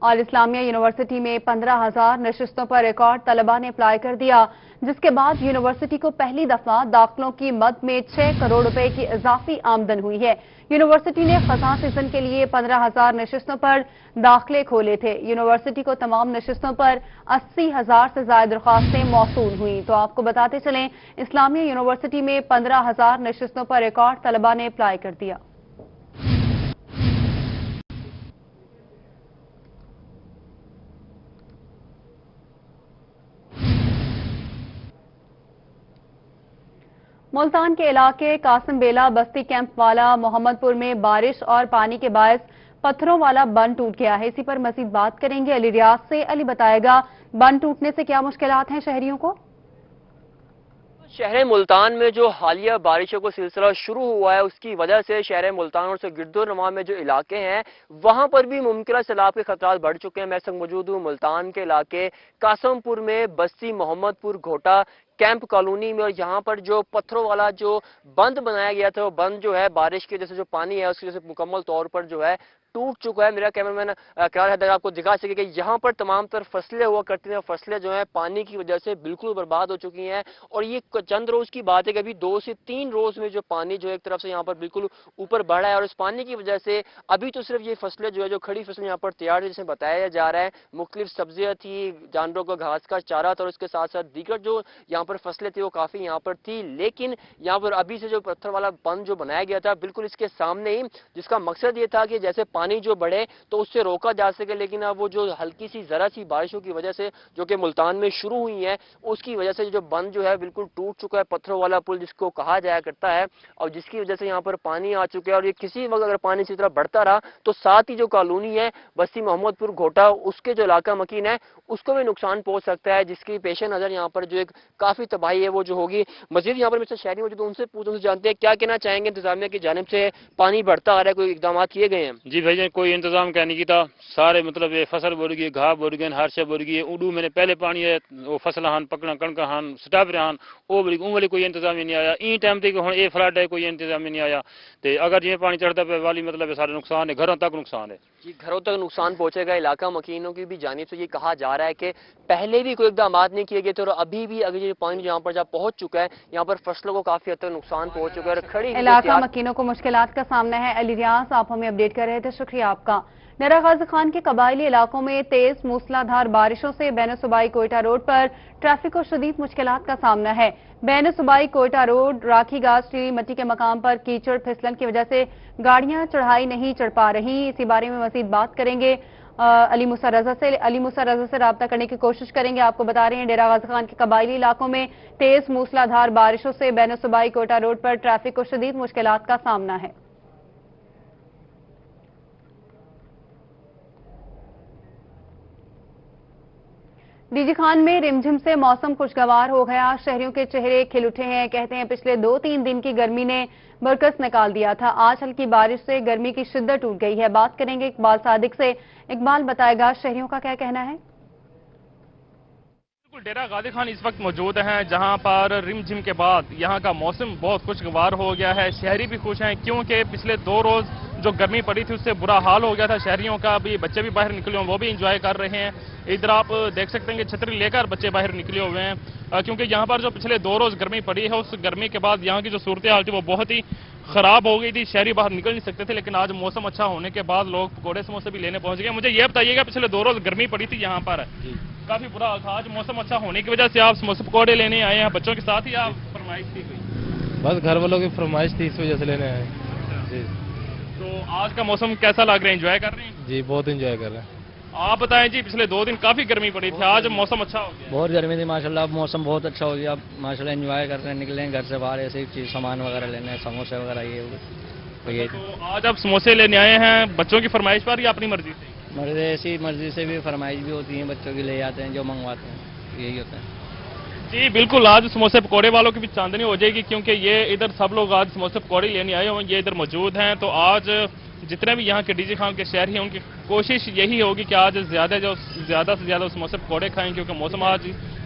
और इस्लामिया यूनिवर्सिटी में 15,000 नशिस्तों पर रिकॉर्ड तलबा ने अप्लाई कर दिया, जिसके बाद यूनिवर्सिटी को पहली दफा दाखिलों की मद में 6 करोड़ रुपए की इजाफी आमदन हुई है। यूनिवर्सिटी ने खज़ां सीजन के लिए 15,000 नशिस्तों पर दाखिले खोले थे। यूनिवर्सिटी को तमाम नशिस्तों पर 80,000 से ज्यादा दरख्वास्तें मौसूल हुई। तो आपको बताते चलें, इस्लामिया यूनिवर्सिटी में 15,000 नशिस्तों पर रिकॉर्ड तलबा ने अप्लाई कर दिया। मुल्तान के इलाके कासिम बेला बस्ती कैंप वाला मोहम्मदपुर में बारिश और पानी के बायस पत्थरों वाला बंद टूट गया है। इसी पर मजीद बात करेंगे अली रियाज से। अली बताएगा, बंद टूटने से क्या मुश्किलात हैं शहरियों को? शहर मुल्तान में जो हालिया बारिशों का सिलसिला शुरू हुआ है, उसकी वजह से शहर मुल्तान और उसके गिरदोनवा में जो इलाके हैं वहां पर भी मुमकिन सैलाब के खतरात बढ़ चुके हैं। मैं इस वक्त मौजूद हूँ मुल्तान के इलाके कासमपुर में, बस्ती मोहम्मदपुर घोटा कैंप कॉलोनी में, और यहाँ पर जो पत्थरों वाला जो बंद बनाया गया था, वो बंद जो है बारिश की वजह से जो पानी है उसकी वजह से मुकम्मल तौर पर जो है टूट चुका है। मेरा कैमरामैन करार हैदर आपको दिखा सके कि यहाँ पर तमाम तर फसलें हुआ करती हैं, फसलें जो हैं पानी की वजह से बिल्कुल बर्बाद हो चुकी हैं। और ये चंद रोज की बात है कि अभी 2 से 3 रोज में जो पानी जो एक तरफ से यहाँ पर बिल्कुल ऊपर बढ़ा है, और इस पानी की वजह से अभी तो सिर्फ ये फसलें जो है, जो खड़ी फसलें यहाँ पर तैयार है, जिसे बताया जा रहा है मुख्तलिफ सब्जियां थी, जानवरों को घास का चारा था, और उसके साथ साथ दीगर जो यहाँ पर फसलें थी वो काफी यहाँ पर थी। लेकिन यहाँ पर अभी से जो पत्थर वाला बंद जो बनाया गया था बिल्कुल इसके सामने ही, जिसका मकसद ये था कि जैसे पानी जो बढ़े तो उससे रोका जा सके। लेकिन अब वो जो हल्की सी जरा सी बारिशों की वजह से जो कि मुल्तान में शुरू हुई है, उसकी वजह से जो बंद जो है बिल्कुल टूट चुका है। पत्थरों वाला पुल जिसको कहा जाया करता है, और जिसकी वजह से यहाँ पर पानी आ चुका है। और ये किसी वक्त अगर पानी इसी तरह बढ़ता रहा तो साथ ही जो कॉलोनी है बस्ती मोहम्मदपुर घोटा, उसके जो इलाका मकीन है उसको भी नुकसान पहुंच सकता है, जिसकी पेश नजर यहाँ पर जो एक काफी तबाही है वो जो होगी। मजीद यहाँ पर मिस्टर शहरी मौजूद, उनसे पूछना जानते हैं क्या कहना चाहेंगे, इंतजामिया की जानिब से पानी बढ़ता आ रहा है, कोई इकदाम किए गए हैं? जी भाई, कोई इंतजाम क्या नहीं किया, सारे मतलब ये फसल बुर गई, घाह बुर गए, हर शे बुर गई। उडू मैंने पहले पानी है वो फसल हान पकड़ा कणक हान स्टाप हान वो बुरी वाली कोई इंतजाम नहीं आया। ई टाइम तक हूँ ये फ्लड है, कोई इंतजाम नहीं आया। तो अगर ये पानी चढ़ता पे वाली मतलब सारे नुकसान है, घरों तक नुकसान है जी, घरों तक नुकसान पहुंचेगा। इलाका मकीनों की भी जानिब से ये कहा जा रहा है कि पहले भी कोई इकदाम नहीं किए गए थे, और अभी भी अगर ये पानी यहाँ पर जब पहुंच चुका है, यहाँ पर फसलों को काफी हद तक नुकसान पहुंच चुका है। खड़ी इलाका मकीनों को मुश्किलात का सामना है। अली रियाज, आप हमें अपडेट कर रहे थे, शुक्रिया आपका। नरा गाजी खान के कबायली इलाकों में तेज मूसलाधार बारिशों से बैन सूबाई कोयटा रोड पर ट्रैफिक को शदीद मुश्किलात का सामना है। बैन सूबाई कोयटा रोड राखी गाज टीरी मट्टी के मकाम पर कीचड़ फिसलन की वजह से गाड़ियां चढ़ाई नहीं चढ़ पा रही। इसी बारे में मजीद बात करेंगे अली मूसा रजा से राब्ता करने की कोशिश करेंगे। आपको बता रहे हैं, डेरा गाजी खान के कबायली इलाकों में तेज मूसलाधार बारिशों से बैन सूबाई कोयटा रोड पर ट्रैफिक को शदीद मुश्किलात का सामना है। डीजी खान में रिमझिम से मौसम खुशगवार हो गया। शहरियों के चेहरे खिल उठे हैं। कहते हैं पिछले 2-3 दिन की गर्मी ने बरकस निकाल दिया था। आज हल्की बारिश से गर्मी की शिद्दत टूट गई है। बात करेंगे इकबाल सादिक से। इकबाल बताएगा शहरियों का क्या कहना है। डेरा गाजी खान इस वक्त मौजूद हैं, जहां पर रिमझिम के बाद यहां का मौसम बहुत खुशगवार हो गया है। शहरी भी खुश हैं क्योंकि पिछले 2 रोज जो गर्मी पड़ी थी उससे बुरा हाल हो गया था शहरियों का। अभी बच्चे भी बाहर निकले हुए, वो भी एंजॉय कर रहे हैं। इधर आप देख सकते हैं कि छतरी लेकर बच्चे बाहर निकले हुए हैं, क्योंकि यहाँ पर जो पिछले 2 रोज गर्मी पड़ी है उस गर्मी के बाद यहाँ की जो सूरत हाल थी वो बहुत ही खराब हो गई थी। शहरी बाहर निकल नहीं सकते थे, लेकिन आज मौसम अच्छा होने के बाद लोग पकौड़े समोसे भी लेने पहुंच गए। मुझे ये बताइएगा, पिछले 2 रोज गर्मी पड़ी थी यहाँ पर, काफी बुरा हाल था। आज मौसम अच्छा होने की वजह से आप समोसे पकौड़े लेने आए हैं बच्चों के साथ, या फरमाइश थी कोई? बस घर वालों की फरमाइश थी, इस वजह से लेने आए जी। तो आज का मौसम कैसा लग रहा है, एंजॉय कर रहे हैं? जी बहुत एंजॉय कर रहे हैं। आप बताएं जी, पिछले 2 दिन काफी गर्मी पड़ी थी, आज मौसम अच्छा हो गया? बहुत गर्मी थी माशाल्लाह, अब मौसम बहुत अच्छा हो गया। अब माशाल्लाह एंजॉय कर रहे हैं, निकले हैं घर से बाहर ऐसे ही चीज सामान वगैरह लेने, समोसे वगैरह ये। तो आज आप समोसे लेने आए हैं बच्चों की फरमाइश पर या अपनी मर्जी से? मर्जी, ऐसी मर्जी से भी फरमाइश भी होती है, बच्चों की ले जाते हैं जो मंगवाते हैं, यही होता है जी। बिल्कुल, आज समोसे पकौड़े वालों की भी चांदनी हो जाएगी, क्योंकि ये इधर सब लोग आज समोसे पकौड़े लेने आए हुए, ये इधर मौजूद हैं। तो आज जितने भी यहाँ के डीजी खान के शहरी हैं उनकी कोशिश यही होगी कि आज ज्यादा से ज्यादा समोसे पकौड़े खाएं, क्योंकि मौसम आज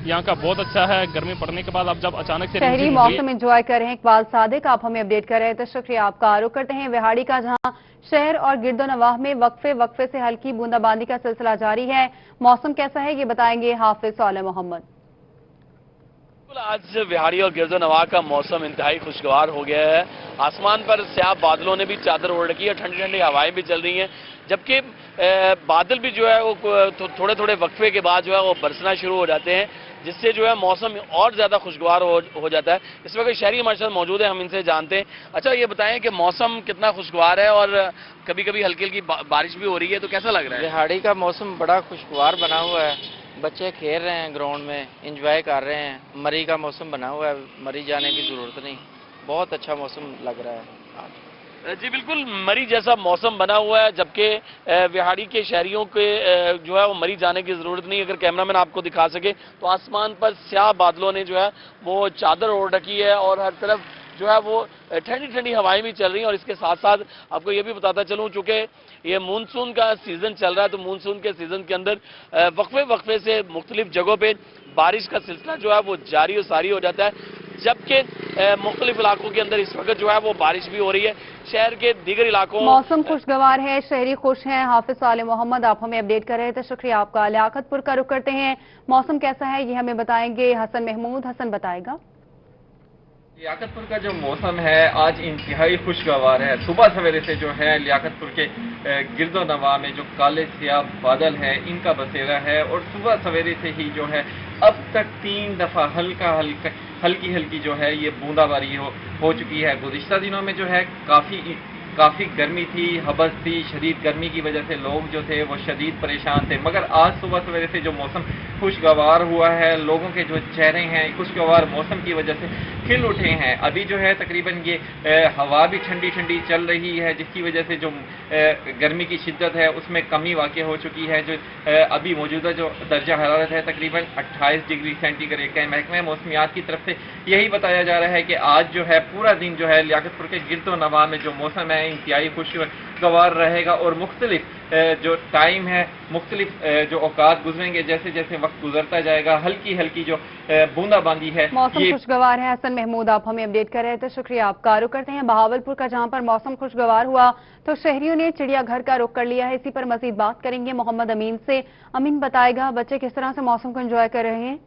यहाँ का बहुत अच्छा है। गर्मी पड़ने के बाद अब जब अचानक से शहरी मौसम एंजॉय कर रहे हैं। इकबाल सादिक आप हमें अपडेट कर रहे हैं, तो शुक्रिया आपका। रुख करते हैं विहाड़ी का, जहाँ शहर और गिरदोनवाह में वक्फे से हल्की बूंदाबांदी का सिलसिला जारी है। मौसम कैसा है ये बताएंगे हाफिज साले मोहम्मद। आज विहाड़ी और गिरदोनवाह का मौसम इंतहाई खुशगवार हो गया है। आसमान पर स्याह बादलों ने भी चादर ओढ़ रखी है, ठंडी ठंडी हवाएं भी चल रही हैं, जबकि बादल भी जो है वो थोड़े थोड़े वक्फे के बाद जो है वो बरसना शुरू हो जाते हैं, जिससे जो है मौसम और ज्यादा खुशगवार हो जाता है। इस वक्त शहरी हमारे साथ मौजूद है, हम इनसे जानते हैं। अच्छा, ये बताएं कि मौसम कितना खुशगवार है और कभी कभी हल्की हल्की बारिश भी हो रही है, तो कैसा लग रहा है? विहाड़ी का मौसम बड़ा खुशगवार बना हुआ है, बच्चे खेल रहे हैं ग्राउंड में, एंजॉय कर रहे हैं। मरी का मौसम बना हुआ है, मरी जाने की जरूरत नहीं, बहुत अच्छा मौसम लग रहा है आज। जी बिल्कुल, मरी जैसा मौसम बना हुआ है, जबकि विहाड़ी के शहरियों के जो है वो मरी जाने की जरूरत नहीं। अगर कैमरामैन आपको दिखा सके तो आसमान पर स्याह बादलों ने जो है वो चादर ओढ़ रखी है और हर तरफ जो है वो ठंडी ठंडी हवाएं भी चल रही हैं। और इसके साथ साथ आपको ये भी बताता चलूं, चूंकि ये मानसून का सीजन चल रहा है, तो मानसून के सीजन के अंदर वक्फे से मुख्तलिफ जगहों पे बारिश का सिलसिला जो है वो जारी और सारी हो जाता है, जबकि मुख्तलिफ इलाकों के अंदर इस वक्त जो है वो बारिश भी हो रही है। शहर के दीगर इलाकों मौसम खुशगवार है, शहरी खुश हैं। हाफिज साले मोहम्मद आप हमें अपडेट कर रहे थे, शुक्रिया आपका। लियाकतपुर का रुख करते हैं, मौसम कैसा है ये हमें बताएंगे हसन महमूद। हसन बताएगा। लियाकतपुर का जो मौसम है आज इंतहाई खुशगवार है। सुबह सवेरे से जो है लियाकतपुर के गिरदोनवाह में जो काले स्याह बादल है इनका बसेरा है, और सुबह सवेरे से ही जो है अब तक 3 दफा हल्की हल्की जो है ये बूंदाबांदी हो चुकी है। गुज़िश्ता दिनों में जो है काफ़ी गर्मी थी, हबस थी, शदीद गर्मी की वजह से लोग जो थे वो शदीद परेशान थे, मगर आज सुबह सवेरे से जो मौसम खुशगवार हुआ है, लोगों के जो चेहरे हैं खुशगवार मौसम की वजह से खिल उठे हैं। अभी जो है तकरीबन ये हवा भी ठंडी ठंडी चल रही है, जिसकी वजह से जो गर्मी की शिद्दत है उसमें कमी वाक़ई हो चुकी है। जो अभी मौजूदा जो दर्जा हरारत है तकरीबन 28 डिग्री सेंटीग्रेड का है। महकमा मौसमियात की तरफ से यही बताया जा रहा है कि आज जो है पूरा दिन जो है लियाकतपुर के गिरदोनवाह में जो मौसम है इंतहाई खुशगवार रहेगा, और मुख्तलिफ जो टाइम है, मुख्तलिफ जो औकात गुजरेंगे, जैसे जैसे वक्त गुजरता जाएगा हल्की हल्की जो बूंदाबांदी है। मौसम खुशगवार है। हसन महमूद आप हमें अपडेट कर रहे थे, शुक्रिया आपका। रुख करते हैं बहावलपुर का, जहां पर मौसम खुशगवार हुआ तो शहरियों ने चिड़ियाघर का रुख कर लिया है। इसी पर मजीद बात करेंगे मोहम्मद अमीन से। अमीन बताएगा बच्चे किस तरह से मौसम को एंजॉय कर रहे हैं।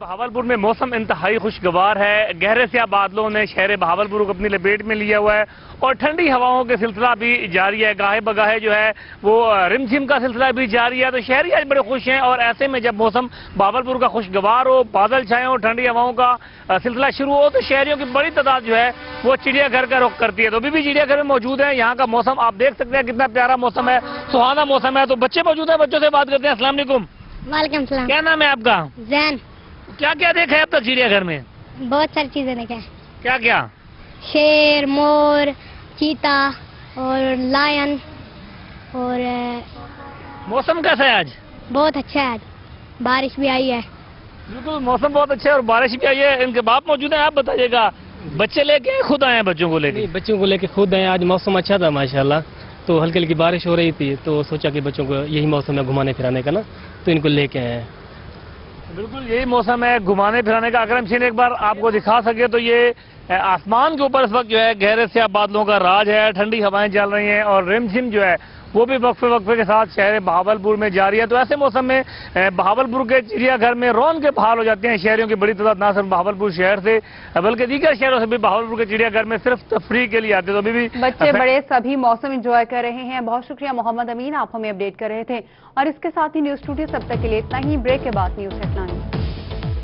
बहावलपुर में मौसम इंतहाई खुशगवार है। गहरे स्याह बादलों ने शहर बहावलपुर को अपनी लपेट में लिया हुआ है और ठंडी हवाओं के सिलसिला भी जारी है। गाहे बगाहे जो है वो रिमझिम का सिलसिला भी जारी है। तो शहरी आज बड़े खुश हैं, और ऐसे में जब मौसम बहावलपुर का खुशगवार हो, बादल छाए हो, ठंडी हवाओं का सिलसिला शुरू हो, तो शहरियों की बड़ी तादाद जो है वो चिड़ियाघर का रुख करती है। तो अभी भी चिड़ियाघर में मौजूद है। यहाँ का मौसम आप देख सकते हैं कितना प्यारा मौसम है, सुहाना मौसम है। तो बच्चे मौजूद है, बच्चों से बात करते हैं। अस्सलाम वालेकुम। वालेकुम सलाम। क्या नाम है आपका? जैन। क्या क्या देखा है अब तक चिड़ियाघर में? बहुत सारी चीजें देखे। क्या क्या? शेर, मोर, चीता और लायन। और मौसम कैसा है आज? बहुत अच्छा है आज। बारिश भी आई है। बिल्कुल मौसम बहुत अच्छा है और बारिश भी आई है। इनके बाप मौजूद हैं, आप बताइएगा बच्चे लेके खुद आए हैं? बच्चों को लेके? बच्चों को लेके खुद आए। आज मौसम अच्छा था माशाल्लाह, तो हल्की हल्की बारिश हो रही थी, तो सोचा कि बच्चों को यही मौसम है घुमाने फिराने का ना, तो इनको लेके आए हैं। बिल्कुल यही मौसम है घुमाने फिराने का। अगर हम एक बार आपको दिखा सके तो ये आसमान के ऊपर इस वक्त जो है गहरे से बादलों का राज है, ठंडी हवाएं चल रही हैं और रिमझिम जो है वो भी वक्फे वक्फे के साथ शहर बहावलपुर में जारी है। तो ऐसे मौसम में बहावलपुर के चिड़ियाघर में रौनक के बहाल हो जाते हैं। शहरियों की बड़ी तादाद ना सिर्फ बहावलपुर शहर से बल्कि दीगर शहरों से भी बहावलपुर के चिड़ियाघर में सिर्फ तफरीह के लिए आते। तो अभी भी बच्चे बड़े सभी मौसम एंजॉय कर रहे हैं। बहुत शुक्रिया मोहम्मद अमीन, आप हमें अपडेट कर रहे थे। और इसके साथ ही न्यूज टूडे सब तक के लिए इतना ही। ब्रेक के बाद न्यूज हेडलाइन।